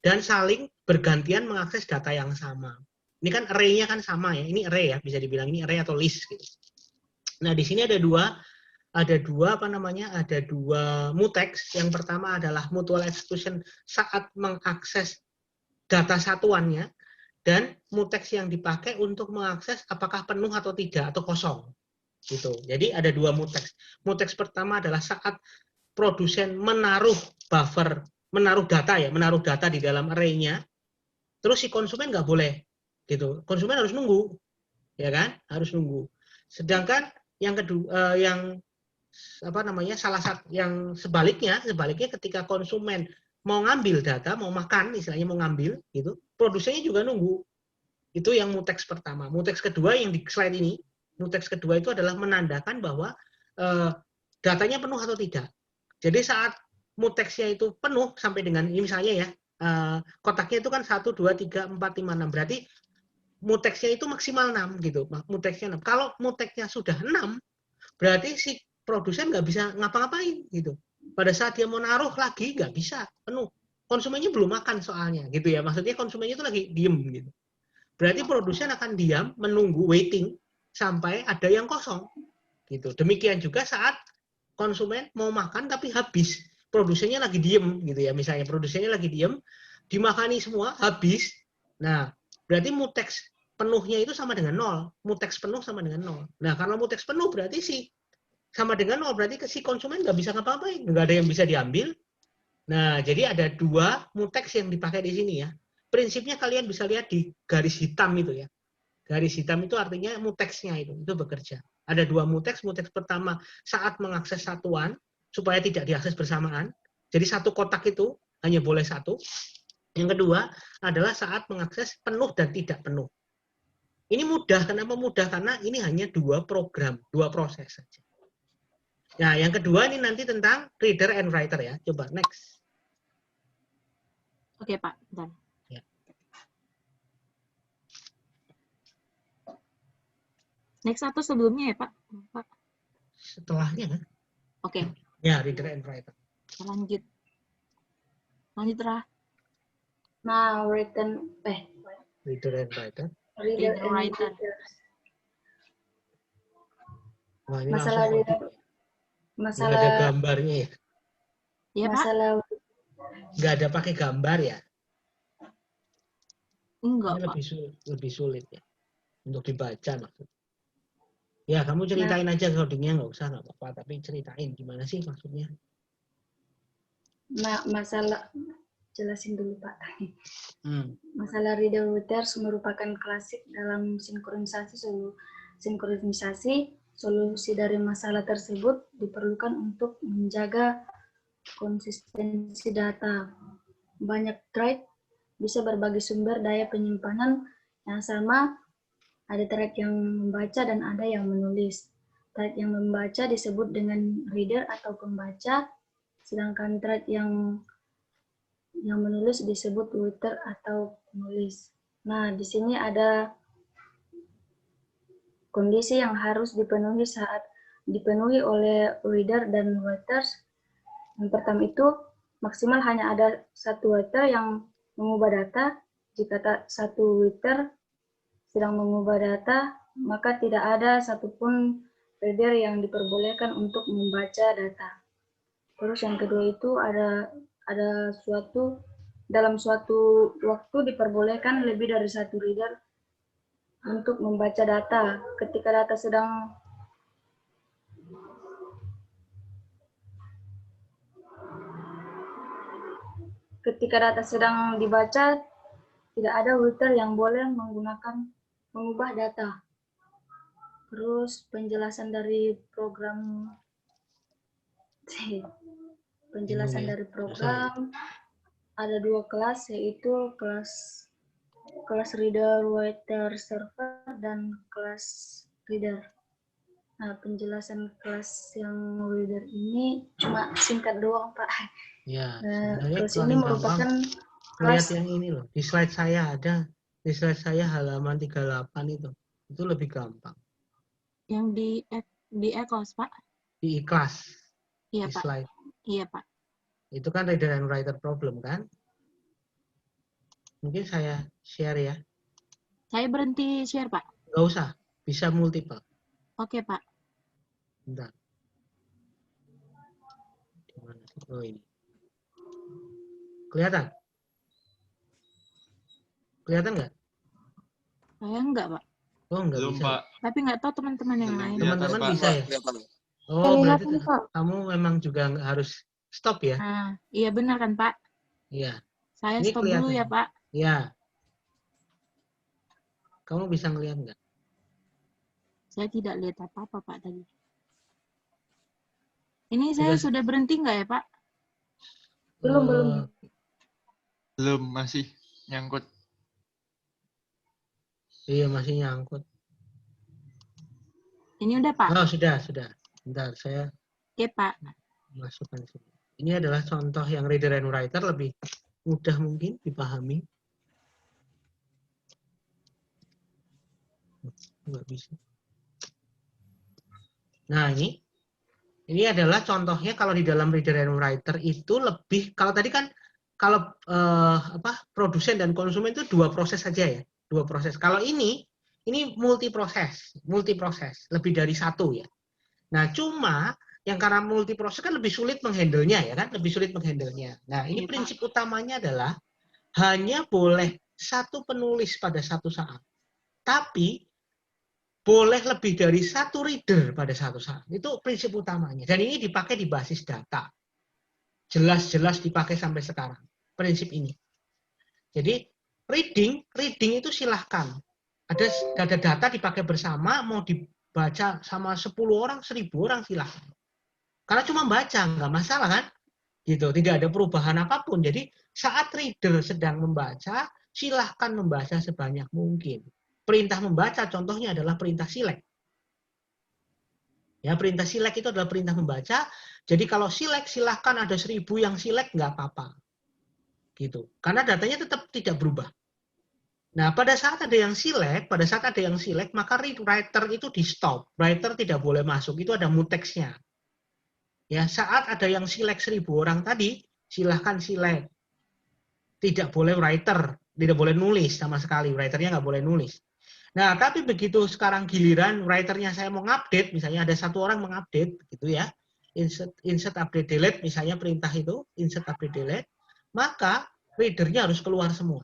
Dan saling bergantian mengakses data yang sama. Ini kan array-nya kan sama ya. Ini array ya, bisa dibilang ini array atau list gitu. Nah, di sini ada dua mutex. Yang pertama adalah mutual exclusion saat mengakses data satuannya, dan mutex yang dipakai untuk mengakses apakah penuh atau tidak atau kosong. Gitu. Jadi ada 2 mutex. Mutex pertama adalah saat produsen menaruh data di dalam array-nya, terus si konsumen nggak boleh gitu. Konsumen harus nunggu, ya kan? Harus nunggu. Sedangkan yang kedua, yang sebaliknya ketika konsumen mau ngambil data, mau makan, istilahnya mau ngambil, gitu, produsennya juga nunggu. Itu yang mutex pertama. Mutex kedua yang di slide ini, mutex kedua itu adalah menandakan bahwa datanya penuh atau tidak. Jadi saat mutexnya itu penuh sampai dengan ini misalnya ya, kotaknya itu kan 1, 2, 3, 4, 5, 6. Berarti mutexnya itu maksimal 6 gitu. Mutexnya 6. Kalau mutexnya sudah 6, berarti si produsen nggak bisa ngapa-ngapain gitu. Pada saat dia mau naruh lagi nggak bisa, penuh. Konsumennya belum makan soalnya gitu ya. Maksudnya konsumennya itu lagi diem gitu. Berarti produsen akan diam, menunggu, waiting sampai ada yang kosong gitu. Demikian juga saat konsumen mau makan tapi habis, produsennya lagi diem gitu ya. Misalnya produsennya lagi diem, dimakani semua, habis. Nah, berarti mutex penuhnya itu sama dengan 0. Mutex penuh sama dengan 0. Nah, kalau mutex penuh berarti sama dengan 0, berarti si konsumen nggak bisa ngapa-ngapain, nggak ada yang bisa diambil. Nah, jadi ada 2 mutex yang dipakai di sini ya. Prinsipnya kalian bisa lihat di garis hitam itu ya. Garis hitam itu artinya mutexnya itu bekerja. Ada 2 mutex. Mutex pertama saat mengakses satuan supaya tidak diakses bersamaan. Jadi satu kotak itu hanya boleh 1. Yang kedua adalah saat mengakses penuh dan tidak penuh. Ini mudah. Kenapa mudah? Karena ini hanya 2 program, 2 proses saja. Nah, yang kedua ini nanti tentang reader and writer ya. Coba next. Oke, Pak. Bentar. Ya. Next atau sebelumnya ya, Pak? Pak. Setelahnya kan? Oke. Ya, reader and writer. Lanjut. Lanjut, Rah. Nah, reader and writer. Reader and writer. writers. Wah, ini Masalah langsung reader. nggak ada gambarnya ya? Iya, Pak? Masalah Nggak ada pakai gambar ya? Enggak, Ini Pak. lebih sulit ya untuk dibaca maksudnya. Ya, kamu ceritain aja codingnya, nggak usah, nggak apa-apa. Tapi ceritain gimana sih maksudnya. Nah, masalah jelasin dulu, Pak. Masalah reader writers merupakan klasik dalam sinkronisasi. Solusi dari masalah tersebut diperlukan untuk menjaga konsistensi data. Banyak thread bisa berbagi sumber daya penyimpanan yang sama. Ada thread yang membaca dan ada yang menulis. Thread yang membaca disebut dengan reader atau pembaca, sedangkan thread yang menulis disebut writer atau penulis. Nah, di sini ada kondisi yang harus dipenuhi oleh reader dan writers. Yang pertama itu maksimal hanya ada 1 writer yang mengubah data. Jika satu writer sedang mengubah data, maka tidak ada satupun reader yang diperbolehkan untuk membaca data. Terus yang kedua itu dalam suatu waktu diperbolehkan lebih dari 1 reader untuk membaca data. Ketika data sedang dibaca, tidak ada writer yang boleh mengubah data. Terus penjelasan dari program Bingung ya? dari Susah ya? program ada 2 kelas, yaitu kelas reader writer server dan kelas reader. Nah, penjelasan kelas yang reader ini cuma singkat doang, Pak. Ya, sebenarnya Kelas ini paling merupakan gampang lihat kelas yang ini loh. Di slide saya ada, di slide saya halaman 38 itu. Itu lebih gampang. Yang di e-course, Pak? Di ikhlas, Iya, di Pak. slide. Iya, Pak. Itu kan reader and writer problem kan? Mungkin saya share ya. Saya berhenti share, Pak. Nggak usah, bisa multiple. Oke, Pak. Bentar. Di mana sih? Oh ini. Kelihatan? Kelihatan nggak? Saya enggak, Pak. Oh, nggak Belum, bisa. Pak. Tapi nggak tahu teman-teman yang Belum lain. kelihatan, Teman-teman Pak. bisa ya? Oh, berarti Kelihatan, Pak. kamu memang juga nggak harus stop ya? Nah, iya benar kan, Pak? Iya. Saya Ini stop dulu kelihatan. ya, Pak. Ya. Kamu bisa ngelihat nggak? Saya tidak lihat apa-apa, Pak, tadi. Ini saya sudah berhenti nggak ya, Pak? belum. Belum, masih nyangkut. Iya, masih nyangkut. Ini udah, Pak? Oh, sudah. Bentar, saya Oke, Pak. masukkan di sini. Ini adalah contoh yang reader and writer lebih mudah mungkin dipahami. Nggak bisa. Nah, ini adalah contohnya kalau di dalam reader and writer itu lebih, kalau tadi kan kalau produsen dan konsumen itu 2 proses saja ya, 2 proses. Kalau ini multi proses, lebih dari 1 ya. Nah, cuma yang karena multi proses kan lebih sulit menghandle-nya ya kan, lebih sulit menghandle-nya. Nah, ini Iya, Pak. prinsip utamanya adalah hanya boleh 1 penulis pada satu saat. Tapi boleh lebih dari 1 reader pada satu saat. Itu prinsip utamanya. Dan ini dipakai di basis data. Jelas-jelas dipakai sampai sekarang. Prinsip ini. Jadi reading itu silahkan. Ada data dipakai bersama, mau dibaca sama 10 orang, 1000 orang silahkan. Karena cuma baca, nggak masalah kan? Gitu, tidak ada perubahan apapun. Jadi saat reader sedang membaca, silahkan membaca sebanyak mungkin. Perintah membaca contohnya adalah perintah select. Ya, perintah select itu adalah perintah membaca. Jadi kalau select silahkan ada 1000 yang select nggak apa-apa. Gitu. Karena datanya tetap tidak berubah. Nah, pada saat ada yang select, maka writer itu di stop. Writer tidak boleh masuk, itu ada mutex-nya. Ya, saat ada yang select 1000 orang tadi, silahkan select. Tidak boleh writer, tidak boleh nulis sama sekali. Writernya nggak boleh nulis. Nah, tapi begitu sekarang giliran writernya saya mau ngupdate, misalnya ada 1 orang mengupdate, gitu ya, insert update delete, misalnya perintah itu, insert update delete, maka readernya harus keluar semua.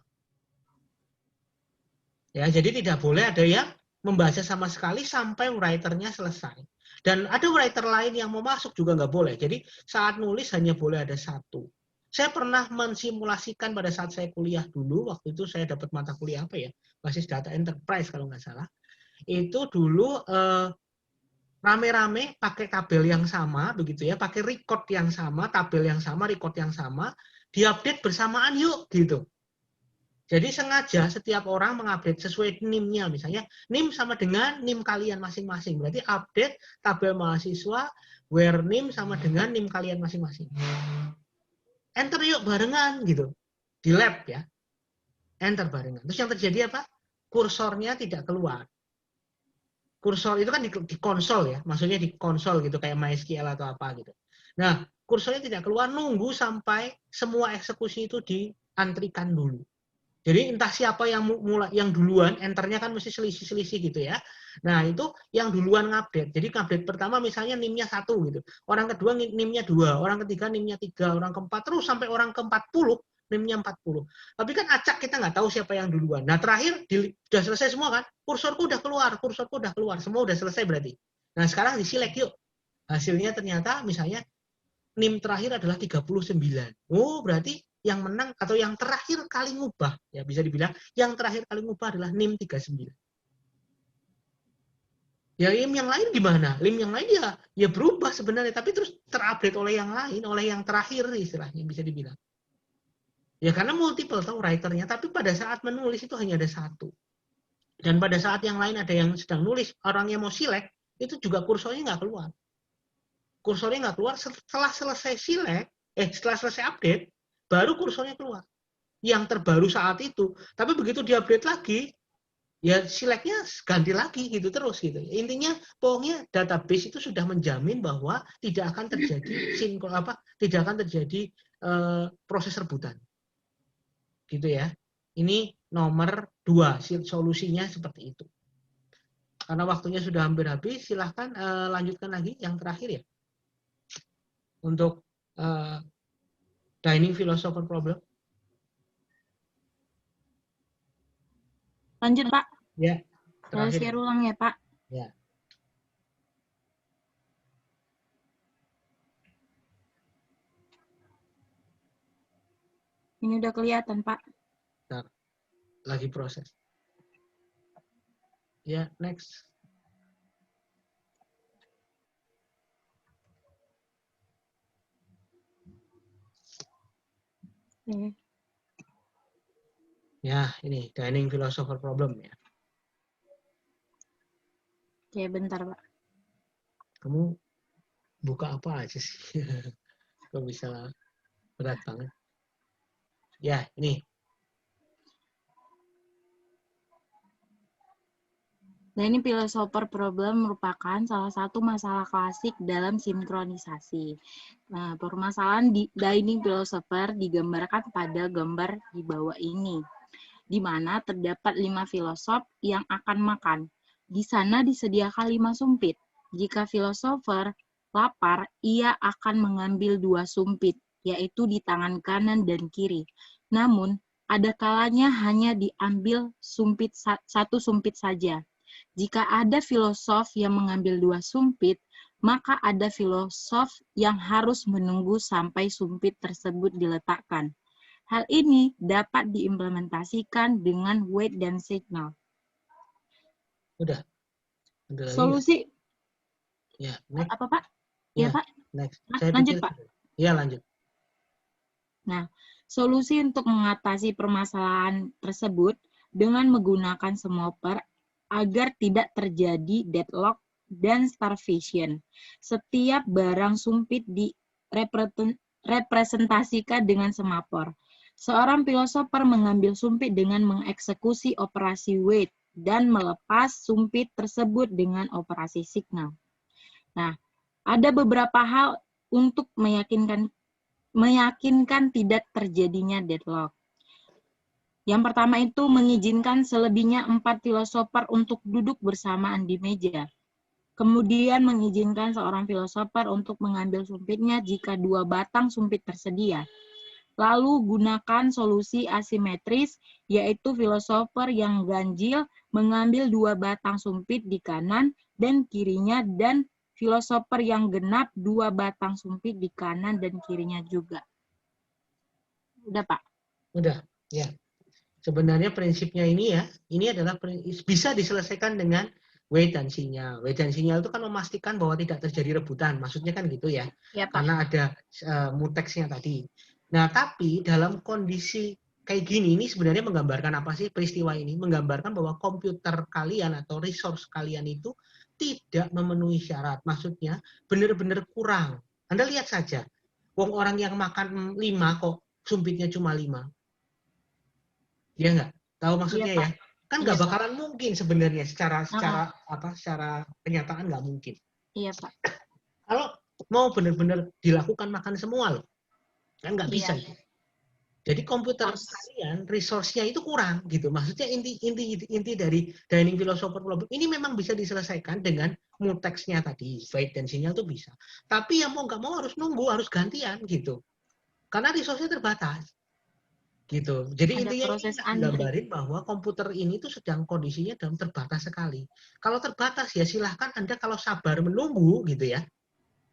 Ya, jadi tidak boleh ada yang membaca sama sekali sampai writernya selesai. Dan ada writer lain yang mau masuk juga nggak boleh. Jadi saat nulis hanya boleh ada 1. Saya pernah mensimulasikan pada saat saya kuliah dulu, waktu itu saya dapat mata kuliah apa ya, basis data enterprise kalau nggak salah. Itu dulu rame-rame pakai tabel yang sama, begitu ya, pakai record yang sama, tabel yang sama, record yang sama, diupdate bersamaan yuk, gitu. Jadi sengaja setiap orang mengupdate sesuai NIM-nya, misalnya NIM sama dengan NIM kalian masing-masing. Berarti update tabel mahasiswa, where NIM sama dengan NIM kalian masing-masing. Enter yuk barengan gitu. Di lab ya. Enter barengan. Terus yang terjadi apa? Kursornya tidak keluar. Kursor itu kan di konsol ya. Maksudnya di konsol gitu kayak MySQL atau apa gitu. Nah, kursornya tidak keluar, nunggu sampai semua eksekusi itu diantrikan dulu. Jadi entah siapa yang duluan, enternya kan mesti selisih-selisih gitu ya. Nah, itu yang duluan ngupdate. Jadi ngupdate pertama misalnya NIM-nya 1 gitu. Orang kedua NIM-nya 2, orang ketiga NIM-nya 3, orang keempat terus sampai orang ke-40 NIM-nya 40. Tapi kan acak kita nggak tahu siapa yang duluan. Nah, terakhir sudah selesai semua kan? Kursorku udah keluar, semua udah selesai berarti. Nah, sekarang di-select yuk. Hasilnya ternyata misalnya NIM terakhir adalah 39. Oh, berarti yang menang atau yang terakhir kali ngubah, ya bisa dibilang yang terakhir kali ngubah adalah NIM 39. Ya LIM yang lain gimana? LIM yang lain ya berubah sebenarnya, tapi terus terupdate oleh yang lain, oleh yang terakhir istilahnya bisa dibilang. Ya karena multiple tahu writernya, tapi pada saat menulis itu hanya ada satu. Dan pada saat yang lain ada yang sedang nulis, orangnya mau select, itu juga kursornya nggak keluar. Kursornya nggak keluar setelah selesai select, setelah selesai update, baru kursornya keluar. Yang terbaru saat itu. Tapi begitu diupdate lagi, ya select-nya ganti lagi gitu terus gitu. Intinya pokoknya database itu sudah menjamin bahwa tidak akan terjadi tidak akan terjadi proses rebutan. Gitu ya. Ini nomor 2, solusinya seperti itu. Karena waktunya sudah hampir habis, silahkan lanjutkan lagi yang terakhir ya. Untuk dining philosopher problem. Lanjut, Pak. Ya, Harus terakhir. share ulang ya, Pak. Ya. Ini udah kelihatan, Pak. Bentar. Lagi proses. Ya, next. Oke. Ya, ini dining philosopher problem ya. Oke, bentar, Pak. Kamu buka apa aja sih? Kok bisa berat banget. Ya, ini. Nah, ini philosopher problem merupakan salah satu masalah klasik dalam sinkronisasi. Nah, permasalahan dining philosopher digambarkan pada gambar di bawah ini, di mana terdapat 5 filosof yang akan makan. Di sana disediakan 5 sumpit. Jika filosofer lapar, ia akan mengambil 2 sumpit, yaitu di tangan kanan dan kiri. Namun, ada kalanya hanya diambil satu sumpit saja. Jika ada filosof yang mengambil 2 sumpit, maka ada filosof yang harus menunggu sampai sumpit tersebut diletakkan. Hal ini dapat diimplementasikan dengan weight dan signal. Udah. Ada lagi Solusi ya, next. apa, Pak? Ya, Pak. next. Lanjut, Pak. Ya, lanjut. Nah, solusi untuk mengatasi permasalahan tersebut dengan menggunakan smoper agar tidak terjadi deadlock dan starvation. Setiap barang sumpit direpresentasikan dengan semafor. Seorang filosofer mengambil sumpit dengan mengeksekusi operasi wait dan melepas sumpit tersebut dengan operasi signal. Nah, ada beberapa hal untuk meyakinkan tidak terjadinya deadlock. Yang pertama itu mengizinkan selebihnya 4 filosofer untuk duduk bersamaan di meja. Kemudian mengizinkan seorang filosofer untuk mengambil sumpitnya jika 2 batang sumpit tersedia. Lalu gunakan solusi asimetris, yaitu filosofer yang ganjil mengambil 2 batang sumpit di kanan dan kirinya, dan filosofer yang genap 2 batang sumpit di kanan dan kirinya juga. Udah, Pak? Udah, ya. Sebenarnya prinsipnya ini ya, ini adalah bisa diselesaikan dengan weight dan sinyal. Weight dan sinyal itu kan memastikan bahwa tidak terjadi rebutan, maksudnya kan gitu ya. Ya, Pak. Karena ada muteksnya tadi. Nah, tapi dalam kondisi kayak gini, ini sebenarnya menggambarkan apa sih peristiwa ini? Menggambarkan bahwa komputer kalian atau resource kalian itu tidak memenuhi syarat. Maksudnya benar-benar kurang. Anda lihat saja, wong orang yang makan 5 kok sumpitnya cuma 5. Iya nggak? Tahu maksudnya Iya, ya? Kan nggak Iya, Pak. bakalan mungkin sebenarnya secara kenyataan nggak mungkin. Iya, Pak. Kalau mau benar-benar dilakukan makan semua loh, kan nggak bisa. Iya. Jadi komputer kalian resource-nya itu kurang gitu. Maksudnya inti dari dining philosopher problem ini memang bisa diselesaikan dengan muteksnya tadi, weight dan sinyal itu bisa. Tapi yang mau nggak mau harus nunggu, harus gantian gitu. Karena resource-nya terbatas. Gitu. Jadi Ada intinya proses ini antri. gambarin bahwa komputer ini tuh sedang kondisinya dalam terbatas sekali. Kalau terbatas ya silahkan Anda kalau sabar menunggu gitu ya,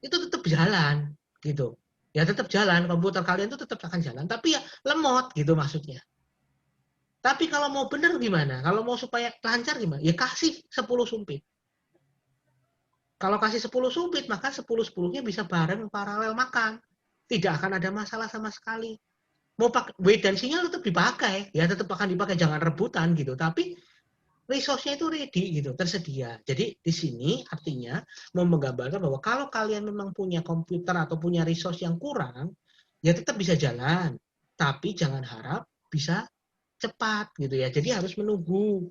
itu tetap jalan gitu. ya tetap jalan, komputer kalian tuh tetap akan jalan, tapi ya lemot gitu maksudnya. Tapi kalau mau benar gimana? Kalau mau supaya lancar gimana? Ya kasih 10 sumpit. Kalau kasih 10 sumpit, maka 10-10-nya bisa bareng paralel makan. Tidak akan ada masalah sama sekali. Mau pakai wait dan sinyal tetap dipakai, ya tetap akan dipakai, jangan rebutan gitu. Tapi resource-nya itu ready gitu, tersedia. Jadi di sini artinya mau menggambarkan bahwa kalau kalian memang punya komputer atau punya resource yang kurang, ya tetap bisa jalan. Tapi jangan harap bisa cepat gitu ya. Jadi harus menunggu.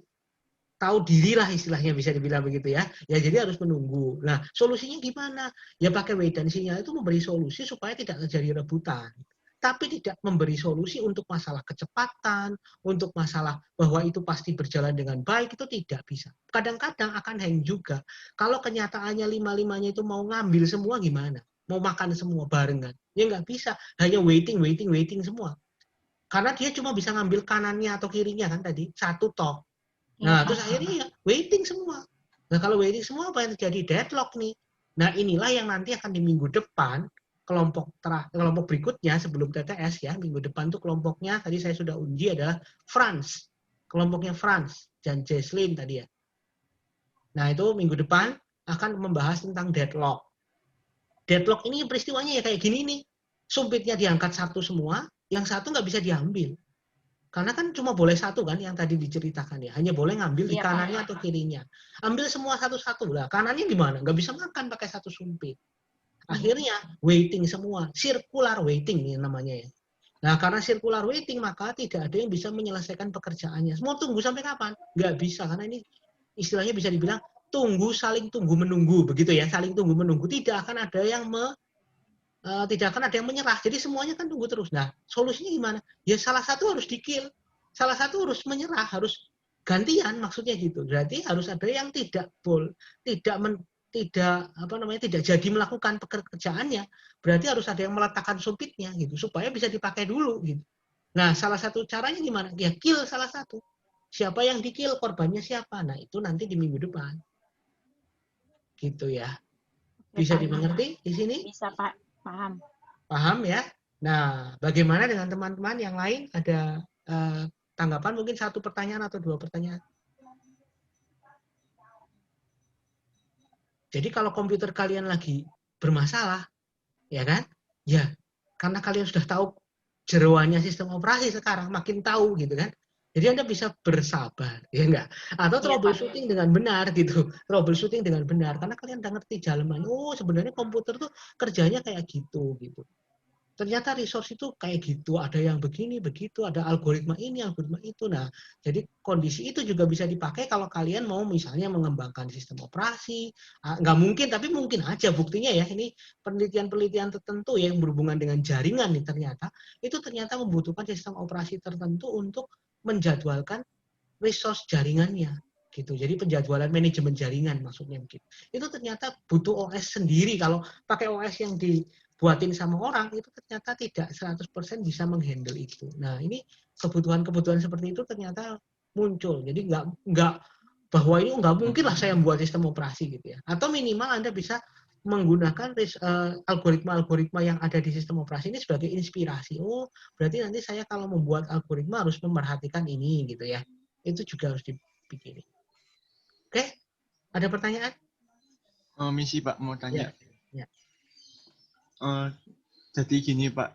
Tahu diri lah istilahnya, bisa dibilang begitu ya. Ya jadi harus menunggu. Nah, solusinya gimana? Ya pakai wait and sinyal itu memberi solusi supaya tidak terjadi rebutan. Tapi tidak memberi solusi untuk masalah kecepatan, untuk masalah bahwa itu pasti berjalan dengan baik, itu tidak bisa. Kadang-kadang akan hang juga. Kalau kenyataannya 5-5-nya itu mau ngambil semua gimana? Mau makan semua barengan? Ya nggak bisa. Hanya waiting semua. Karena dia cuma bisa ngambil kanannya atau kirinya kan tadi, satu tok. Nah, terus akhirnya ya waiting semua. Nah, kalau waiting semua apa yang terjadi? Deadlock nih. Nah, inilah yang nanti akan di minggu depan, kelompok berikutnya sebelum TTS ya, minggu depan tuh kelompoknya, tadi saya sudah uji adalah France. Kelompoknya France dan Jesslyn tadi ya. Nah, itu minggu depan akan membahas tentang deadlock. Deadlock ini peristiwanya ya kayak gini nih. Sumpitnya diangkat satu semua, yang satu nggak bisa diambil. Karena kan cuma boleh satu kan yang tadi diceritakan ya. Hanya boleh ngambil di kanannya atau kirinya. Ambil semua satu-satu lah. Kanannya gimana? Nggak bisa makan pakai satu sumpit. Akhirnya waiting semua. Circular waiting ini namanya ya. Nah karena circular waiting maka tidak ada yang bisa menyelesaikan pekerjaannya. Mau tunggu sampai kapan? Nggak bisa. Karena ini istilahnya bisa dibilang saling tunggu menunggu. Begitu ya. Saling tunggu menunggu. Tidak akan ada yang menyerah. Jadi semuanya kan tunggu terus. Nah, solusinya gimana? Ya salah satu harus di-kill. Salah satu harus menyerah, harus gantian maksudnya gitu. Berarti harus ada yang tidak jadi melakukan pekerjaannya. Berarti harus ada yang meletakkan sumpitnya gitu supaya bisa dipakai dulu gitu. Nah, salah satu caranya gimana? Ya kill salah satu. Siapa yang di-kill, korbannya siapa? Nah, itu nanti di minggu depan. Gitu ya. Bisa dimengerti di sini? Bisa, Pak. Paham. Paham ya? Nah, bagaimana dengan teman-teman yang lain? Ada tanggapan mungkin 1 pertanyaan atau 2 pertanyaan? Jadi kalau komputer kalian lagi bermasalah, ya kan? Ya, karena kalian sudah tahu jeroannya sistem operasi sekarang, makin tahu gitu kan? Jadi Anda bisa bersabar, ya enggak? Atau troubleshooting dengan benar gitu. Troubleshooting dengan benar karena kalian udah ngerti jalanan. Oh, sebenarnya komputer tuh kerjanya kayak gitu gitu. Ternyata resource itu kayak gitu, ada yang begini, begitu, ada algoritma ini, algoritma itu. Nah, jadi kondisi itu juga bisa dipakai kalau kalian mau misalnya mengembangkan sistem operasi. Nggak mungkin, tapi mungkin aja buktinya ya, ini penelitian-penelitian tertentu yang berhubungan dengan jaringan nih itu ternyata membutuhkan sistem operasi tertentu untuk menjadwalkan resource jaringannya. Gitu. Jadi penjadwalan manajemen jaringan maksudnya begitu. Itu ternyata butuh OS sendiri. Kalau pakai OS yang dibuatin sama orang itu ternyata tidak 100% bisa menghandle itu. Nah, ini kebutuhan-kebutuhan seperti itu ternyata muncul. Jadi nggak bahwa ini nggak mungkin lah saya membuat sistem operasi gitu ya. Atau minimal Anda bisa menggunakan algoritma-algoritma yang ada di sistem operasi ini sebagai inspirasi. Oh, berarti nanti saya kalau membuat algoritma harus memperhatikan ini gitu ya. Itu juga harus dipikirin. Oke, ada pertanyaan? Misi Pak mau tanya. Ya. Jadi gini Pak,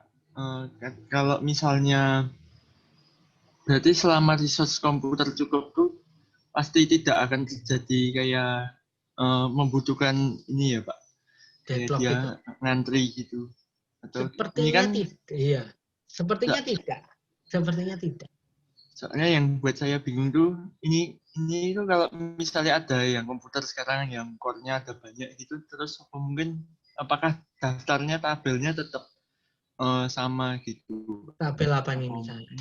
kalau misalnya berarti selama resource komputer cukup tuh pasti tidak akan terjadi kayak membutuhkan ini ya Pak, kayak Deadlock dia itu. ngantri gitu. Atau Sepertinya ini kan, tidak. Iya. Sepertinya tidak. Sepertinya tidak. Soalnya yang buat saya bingung tuh ini tuh kalau misalnya ada yang komputer sekarang yang core-nya ada banyak gitu, terus mungkin apakah daftarnya tabelnya tetap sama gitu? Tabel apa nih misalnya?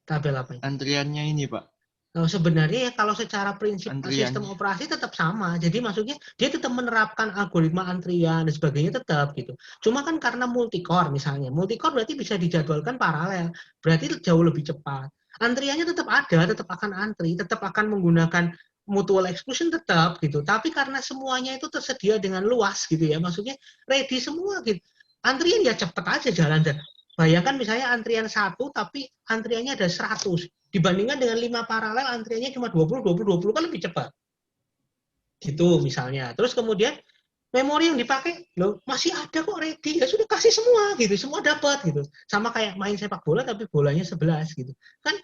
Tabel apa? Antriannya ini Pak. Nah, sebenarnya ya kalau secara prinsip Antrian. sistem operasi tetap sama. Jadi maksudnya dia tetap menerapkan algoritma antrian dan sebagainya tetap gitu. Cuma kan karena multicore misalnya. Multicore berarti bisa dijadwalkan paralel. Berarti jauh lebih cepat. Antriannya tetap ada, tetap akan antri, tetap akan menggunakan mutual exclusion tetap gitu. Tapi karena semuanya itu tersedia dengan luas gitu ya. Maksudnya ready semua gitu. antrian ya cepet aja jalan. Bayangkan misalnya antrian 1 tapi antriannya ada 100. Dibandingkan dengan 5 paralel antriannya cuma 20 kan lebih cepat. Gitu misalnya. Terus kemudian memori yang dipakai loh masih ada kok ready, ya sudah kasih semua gitu, semua dapat gitu. Sama kayak main sepak bola tapi bolanya 11 gitu. Kan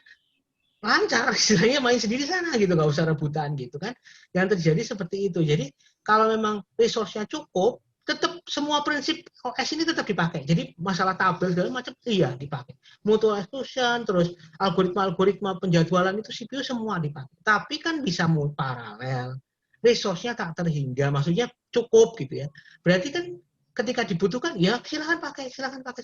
lancar istilahnya, main sendiri sana gitu, nggak usah rebutan gitu kan. Yang terjadi seperti itu. Jadi kalau memang resource-nya cukup, tetap semua prinsip OS ini tetap dipakai. Jadi masalah tabel segala macam iya dipakai. Mutual exclusion, terus algoritma penjadwalan itu CPU semua dipakai. Tapi kan bisa paralel. Resource-nya tak terhingga, maksudnya cukup gitu ya. Berarti kan ketika dibutuhkan ya silakan pakai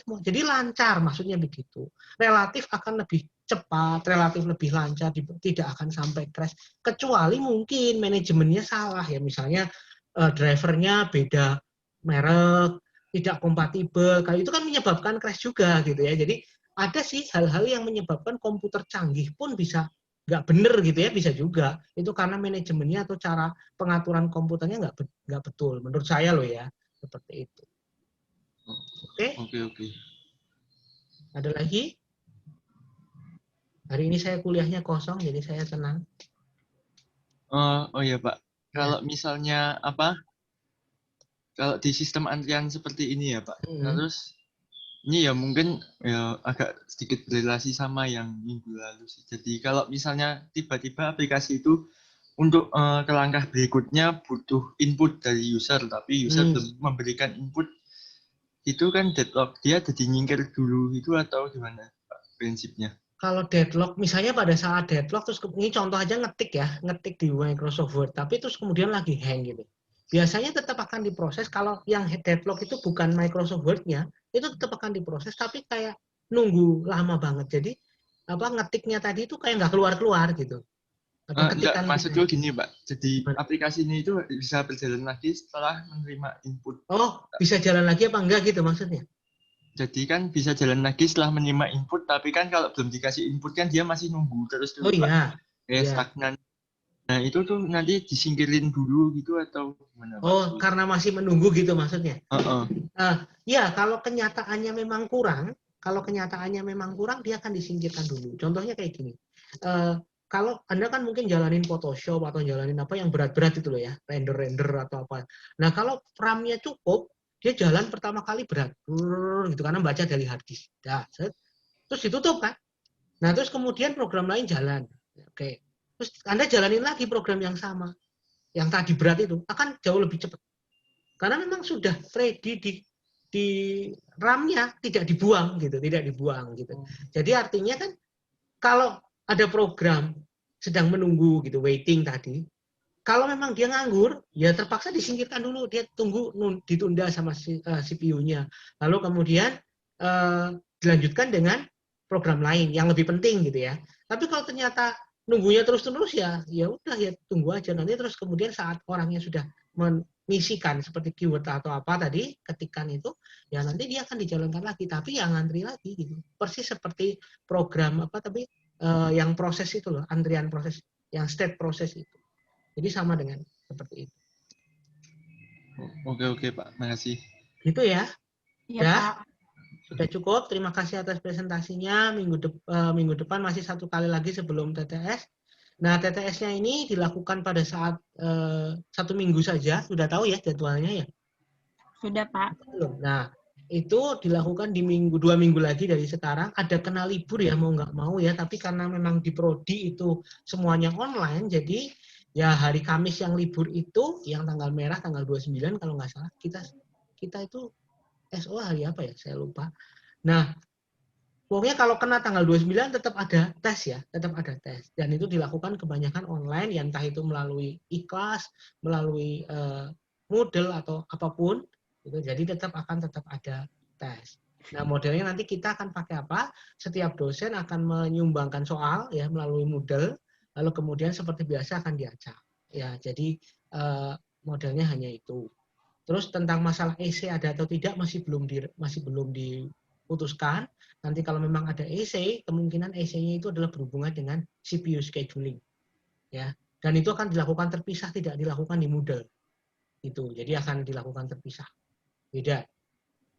semua. Jadi lancar maksudnya begitu. Relatif akan lebih cepat, relatif lebih lancar, tidak akan sampai crash. Kecuali mungkin manajemennya salah ya, misalnya drivernya beda merek, tidak kompatibel, kalau itu kan menyebabkan crash juga gitu ya. Jadi ada sih hal-hal yang menyebabkan komputer canggih pun bisa nggak bener gitu ya, bisa juga. Itu karena manajemennya atau cara pengaturan komputernya nggak betul. Menurut saya loh ya, seperti itu. Oke? Oke. Ada lagi? Hari ini saya kuliahnya kosong, jadi saya tenang. Oh ya Pak, kalau misalnya kalau di sistem antrian seperti ini ya Pak, terus ini ya mungkin ya agak sedikit berrelasi sama yang minggu lalu sih. Jadi kalau misalnya tiba-tiba aplikasi itu untuk ke langkah berikutnya butuh input dari user, tapi user belum memberikan input, itu kan deadlock, dia jadi nyingkir dulu itu atau gimana Pak prinsipnya? Kalau deadlock, misalnya pada saat deadlock, terus ini contoh aja ngetik di Microsoft Word, tapi terus kemudian lagi hang gitu. Biasanya tetap akan diproses, kalau yang deadlock itu bukan Microsoft Word-nya, itu tetap akan diproses, tapi kayak nunggu lama banget. Jadi ngetiknya tadi itu kayak nggak keluar-keluar gitu. Enggak, maksudnya gini Pak, jadi aplikasi ini itu bisa berjalan lagi setelah menerima input. Oh, bisa jalan lagi apa enggak gitu maksudnya? Jadi kan bisa jalan lagi setelah menerima input, tapi kan kalau belum dikasih input kan dia masih nunggu terus Oh iya. Stagnan. Nah itu tuh nanti disingkirin dulu gitu atau gimana Pak? Oh, karena masih menunggu gitu maksudnya? Ya, kalau kenyataannya memang kurang, dia akan disingkirkan dulu. Contohnya kayak gini. Kalau Anda kan mungkin jalanin Photoshop atau jalanin apa yang berat-berat itu loh ya, render atau apa. Nah, kalau RAM-nya cukup, dia jalan pertama kali berat, gitu karena baca dari hard disk. Terus ditutup kan. Nah, terus kemudian program lain jalan. Oke. Terus Anda jalanin lagi program yang sama. Yang tadi berat itu akan jauh lebih cepat. Karena memang sudah ready di RAM-nya, tidak dibuang gitu. Jadi artinya kan kalau ada program sedang menunggu gitu, waiting tadi, kalau memang dia nganggur, ya terpaksa disingkirkan dulu, dia tunggu ditunda sama CPU-nya. Lalu kemudian dilanjutkan dengan program lain yang lebih penting gitu ya. Tapi kalau ternyata nunggunya terus-terus ya udah ya tunggu aja, nanti terus kemudian saat orangnya sudah mengisikan seperti keyword atau apa tadi ketikan itu, ya nanti dia akan dijalankan lagi, tapi yang ngantri lagi gitu. Persis seperti program yang proses itu loh, antrian proses, yang state proses itu. Jadi sama dengan seperti itu. Oke Pak, makasih. Gitu ya. Iya Pak. Sudah cukup. Terima kasih atas presentasinya. Minggu depan masih satu kali lagi sebelum TTS. Nah, TTS-nya ini dilakukan pada saat 1 minggu saja. Sudah tahu ya jadwalnya ya? Sudah Pak. Nah, itu dilakukan di 2 minggu lagi dari sekarang. Ada kena libur ya, mau nggak mau ya. Tapi karena memang di Prodi itu semuanya online, jadi ya hari Kamis yang libur itu, yang tanggal merah, tanggal 29 kalau nggak salah, kita itu SO hari apa ya? Saya lupa. Nah, pokoknya kalau kena tanggal 29 tetap ada tes ya, Dan itu dilakukan kebanyakan online, ya entah itu melalui iKlas, melalui Moodle atau apapun. Jadi tetap ada tes. Nah, modelnya nanti kita akan pakai apa? Setiap dosen akan menyumbangkan soal ya melalui Moodle, lalu kemudian seperti biasa akan diacak. Ya, jadi modelnya hanya itu. Terus tentang masalah EC ada atau tidak masih belum diputuskan. Nanti kalau memang ada EC, kemungkinan EC-nya itu adalah berhubungan dengan CPU scheduling. Ya. Dan itu akan dilakukan terpisah, tidak dilakukan di Moodle. Itu. Jadi akan dilakukan terpisah. Beda.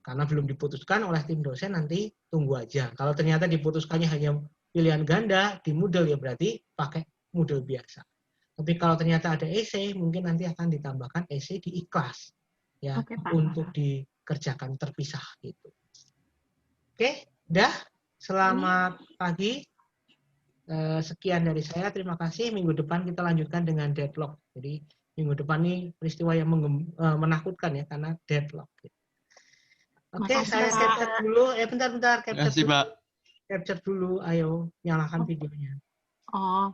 Karena belum diputuskan oleh tim dosen, nanti tunggu aja. Kalau ternyata diputuskannya hanya pilihan ganda di Moodle, ya berarti pakai Moodle biasa. Tapi kalau ternyata ada essay, mungkin nanti akan ditambahkan essay di iKlas ya, Oke, Pak. untuk dikerjakan terpisah gitu. Oke, udah. Selamat pagi. Sekian dari saya. Terima kasih. Minggu depan kita lanjutkan dengan deadlock. Jadi minggu depan ini peristiwa yang menakutkan ya, karena deadlock. Oke, Makasih, saya Pak. capture dulu. Bentar, Terima kasih, capture dulu. Pak. Capture dulu. Ayo, nyalakan videonya. Oh,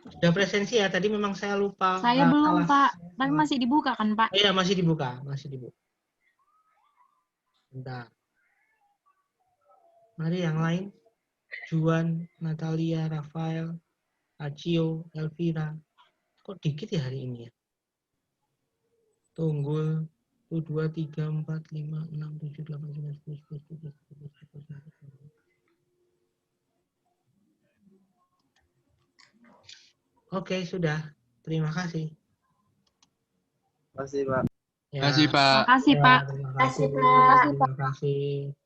Sudah presensi ya, tadi memang saya lupa. saya belum, Pak. Saya Tapi salah. masih dibuka kan, Pak? Iya, masih dibuka. Bentar. Mari yang lain. Juan, Natalia, Rafael, Acio, Elvira. Kok dikit ya hari ini ya? Tunggu. 1, 2, 3, 4, 5, 6, 7, 8, 9, 10, 11, 12, 13, 14. Oke, sudah. Terima kasih. Terima kasih, Pak. Ya, Terima kasih, Pak. Makasih, Pak. terima Terima kasih, kasih. Pak. Terima kasih.